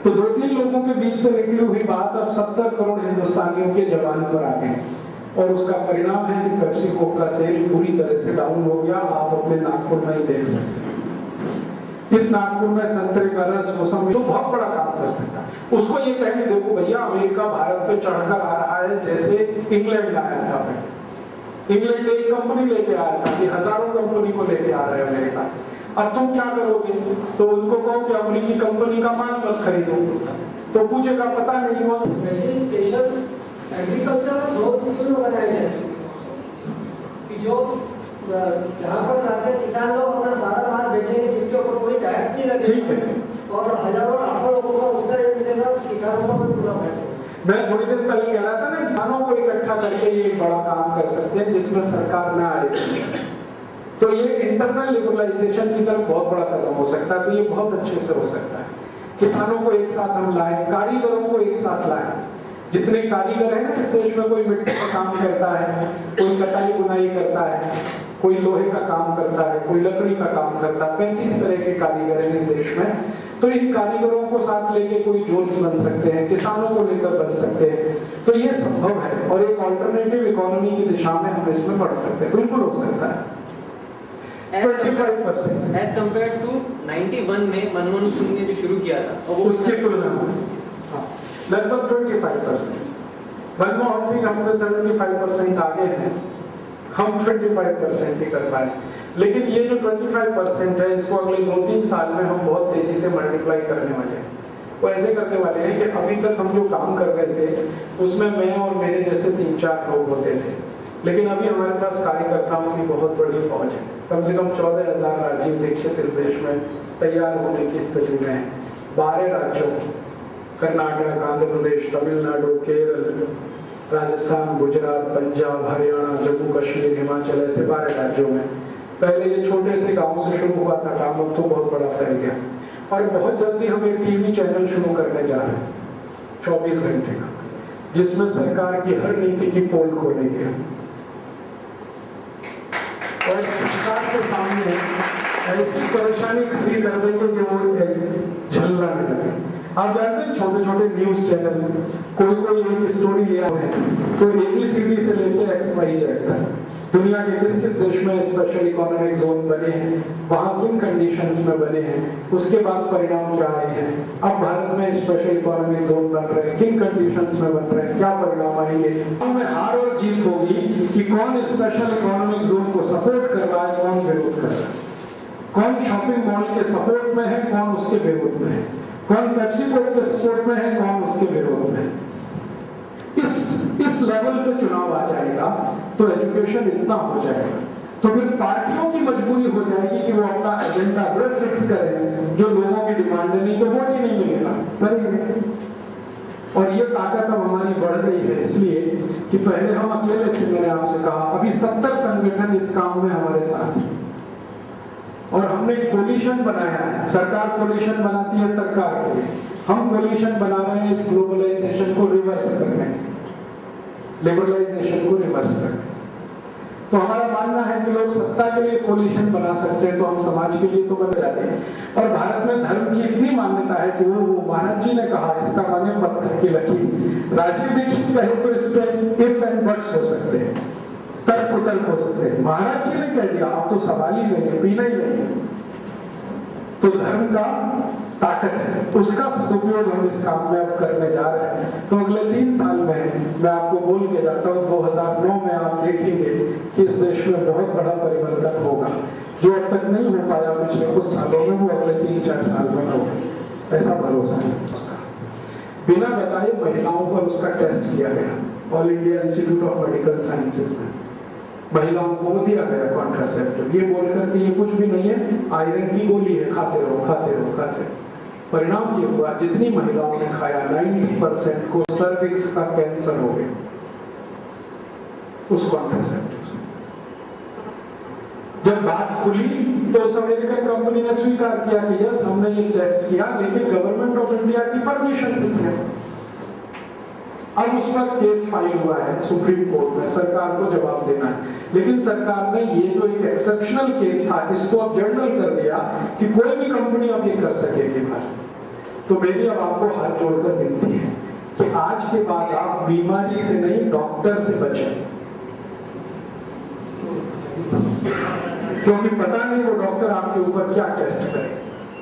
[SPEAKER 4] तो 2-3 लोगों के बीच से निकली हुई बात अब 70 करोड़ हिंदुस्तानियों के जबान पर आ गई, और उसका परिणाम है कि पेप्सी कोक का सेल पूरी तरह से डाउन हो गया। आप अपने नागपुर में ही देख सकते हैं, इस नागपुर में संतरे का रस, मौसम तो बहुत बड़ा काम कर सकता है। उसको ये कह के देखो भैया, अमेरिका भारत पे चढ़कर आ रहा है जैसे इंग्लैंड आया था। इंग्लैंड एक कंपनी लेके आया था कि हजारों कंपनी को लेके आ रहे हैं अमेरिका। अब तुम क्या करोगे? तो उनको कहो कि अमेरिकी कंपनी का माल मत खरीदो, तो पूछेगा पता नहीं हुआ।
[SPEAKER 8] स्पेशल एग्रीकल्चर ग्रोथ क्यों बनाए गए कि जो जहाँ पर जाके किसान लोग अपना सारा माल बेचेंगे जिसके ऊपर कोई टैक्स नहीं लगेगा, और हजारों लाखों लोगों का उत्तर ये मिलेगा, किसानों का भी पूरा फायदा।
[SPEAKER 4] मैं थोड़ी देर पहले कह रहा था ना, किसानों को इकट्ठा करके ये एक बड़ा काम कर सकते हैं जिसमें सरकार ना आए, तो ये इंटरनल लिबरलाइजेशन की तरफ बहुत बड़ा कदम हो सकता है। तो ये बहुत अच्छे से हो सकता है। किसानों को एक साथ हम लाएं, कारीगरों को एक साथ लाएं। जितने कारीगर हैं ना इस देश में, कोई मिट्टी का काम करता है, कोई कटाई बुनाई करता है, कोई लोहे का काम करता है, कोई लकड़ी का काम करता है, 35 तरह के कारीगर हैं इस देश में। तो इन कारीगरों को साथ लेके कोई जोन्स बन सकते हैं, किसानों को लेकर बन सकते हैं, तो ये संभव है। और एक ऑल्टरनेटिव इकोनॉमी की दिशा में हम इसमें बढ़ सकते हैं, बिल्कुल हो सकता है। 25%
[SPEAKER 6] एज कम्पेयर टू 91 में मनमोहन सिंह ने जो शुरू किया था, और वो
[SPEAKER 4] उसकी तुलना में लगभग 25%। मनमोहन सिंह हमसे 75% आगे हैं, हम 25% ही कर पाए। लेकिन ये जो 25% है, इसको अगले 2-3 साल में हम बहुत तेजी से मल्टीप्लाई करने वाले हैं। वो ऐसे करने वाले हैं कि अभी तक हम जो काम कर रहे थे उसमें मैं और मेरे जैसे 3-4 लोग होते थे, लेकिन अभी हमारे पास कार्यकर्ताओं की बहुत बड़ी फौज है। कम से कम 14,000 राजीव दीक्षित इस देश में तैयार होने की स्थिति में है। 12 राज्यों, कर्नाटक, आंध्र प्रदेश, तमिलनाडु, केरल, राजस्थान, गुजरात, पंजाब, हरियाणा, जम्मू कश्मीर, हिमाचल, ऐसे 12 राज्यों में। पहले ये छोटे से गांव से शुरू हुआ था काम, अब तो बहुत बड़ा फैल गया। और बहुत जल्दी हम एक टीवी चैनल शुरू करने जा रहे हैं 24 घंटे का, जिसमें सरकार की हर नीति की पोल खोलेंगे और सरकार के सामने ऐसी परेशानी खड़ी कर देंगे कि वो झल्लाने लगे। आप जानते हैं छोटे छोटे न्यूज चैनल कोई एक स्टोरी लिया है तो ABCD से लेकर XYZ तक दुनिया के किस किस देश में स्पेशल इकोनॉमिक जोन बने हैं, वहां किन कंडीशंस में बने हैं, उसके बाद परिणाम क्या आए हैं। अब भारत में स्पेशल इकोनॉमिक जोन बन रहे हैं, किन कंडीशंस में बन रहे हैं, क्या परिणाम आएंगे। में हार और जीत होगी कि कौन स्पेशल इकोनॉमिक जोन को सपोर्ट कर रहा है, कौन विरोध कर रहा है, कौन शॉपिंग मॉल के सपोर्ट में है, कौन उसके विरोध में है, कौन पेप्सी कोक के सपोर्ट में है, कौन उसके विरोध में है। इस लेवल पे चुनाव आ जाएगा तो एजुकेशन इतना हो जाएगा, तो फिर पार्टियों की मजबूरी हो जाएगी कि वो अपना एजेंडा फिक्स करें जो लोगों की डिमांड है, नहीं तो वोट ही नहीं मिलेगा, करेंगे। और ये ताकत अब हमारी बढ़ रही है इसलिए कि पहले हम अकेले थे, मैंने आपसे कहा, अभी 70 संगठन इस काम में हमारे साथ हैं और हमने कोलिशन बनाया है। सरकार कोलिशन बनाती है सरकार के लिए, हम कोलिशन बना रहे हैं इस ग्लोबलाइजेशन को रिवर्स करने, लिबरलाइजेशन को रिवर्स करने। तो हमारा मानना है कि लोग सत्ता के लिए कोलिशन बना सकते हैं तो हम समाज के लिए तो बन जाते हैं। और भारत में धर्म की इतनी मान्यता है कि वो महाराज जी ने कहा, इसका माने पत्थर की लकीर। राजीव दीक्षित कहे तो इस पे इफ एंड बट्स हो सकते हैं, तर्क उतर्क हो सकते हैं। महाराज जी ने कह दिया अब तो सवाल ही नहीं है, पीना ही नहीं है। तो धर्म का ताकत है, उसका सदुपयोग हम इस काम में अब करने जा रहे हैं। तो अगले 3 साल में मैं आपको बोल के जाता हूँ 2009 में आप देखेंगे कि इस देश में बहुत बड़ा परिवर्तन होगा, जो अब तक नहीं हो पाया पिछले कुछ सालों में, वो अगले 3-4 साल में होगा, ऐसा भरोसा है उसका। बिना बताए महिलाओं पर उसका टेस्ट किया गया all India institute of medical sciences में। महिलाओं को दिया गया कॉन्ट्रासेप्टिव, ये बोलकर कि ये कुछ भी नहीं है, आयरन की गोली है, खाते रहो खाते रहो खाते रहो। परिणाम ये हुआ जितनी महिलाओं ने खाया 90% को सर्विक्स का कैंसर हो गया उस कॉन्ट्रासेप्टिव से। जब बात खुली तो उस अमेरिकन कंपनी ने स्वीकार किया कि यस हमने ये टेस्ट किया, लेकिन गवर्नमेंट ऑफ इंडिया की परमिशन से किया। अब उस पर केस फाइल हुआ है सुप्रीम कोर्ट में, सरकार को जवाब देना है। लेकिन सरकार ने ये जो एक एक्सेप्शनल केस था इसको अब जर्नल कर दिया कि कोई भी कंपनी अब ये कर सकेगी बाहर। तो मेरी अब आपको हाथ जोड़कर विनती है कि आज के बाद आप बीमारी से नहीं डॉक्टर से बचें, क्योंकि पता नहीं वो डॉक्टर आपके ऊपर क्या टेस्ट करे,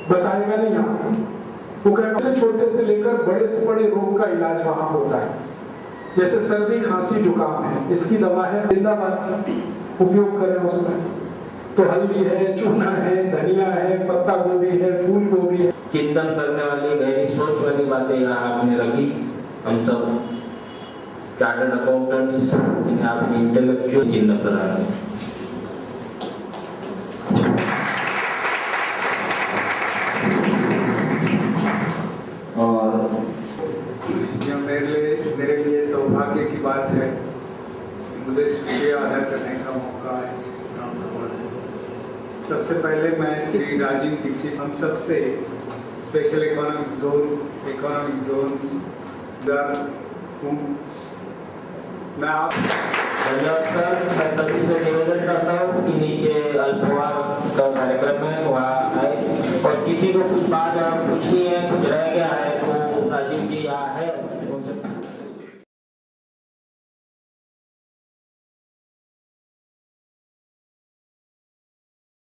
[SPEAKER 4] बताएगा नहीं आपको। वो कहते हैं छोटे से लेकर बड़े से बड़े रोग का इलाज वहां होता है। जैसे सर्दी खांसी जुकाम है, इसकी दवा है जिंदाबाद, उपयोग करें उसमें। तो हल्दी है, चूना है, धनिया है, पत्ता गोभी है, फूल गोभी है।
[SPEAKER 5] चिंतन करने वाली गहरी सोच वाली बातें यहाँ आपने रखी। हम सब चार्टर्ड अकाउंटेंट्स जिन्हें आपने इंटेलेक्चुअल चिन्ह प्रदान।
[SPEAKER 9] और यह मेरे लिए सौभाग्य की बात है, मुझे शुक्रिया अदा करने का मौका है। सबसे पहले मैं श्री राजीव दीक्षित हम सबसे स्पेशल इकोनॉमिक जोन्स हूँ। मैं आप
[SPEAKER 5] धन्यवाद सर। मैं सभी से निवेदन करता हूँ कि नीचे अल्पवाद का कार्यक्रम है वहाँ आए, और किसी को कुछ बात पूछनी है, कुछ रह गया है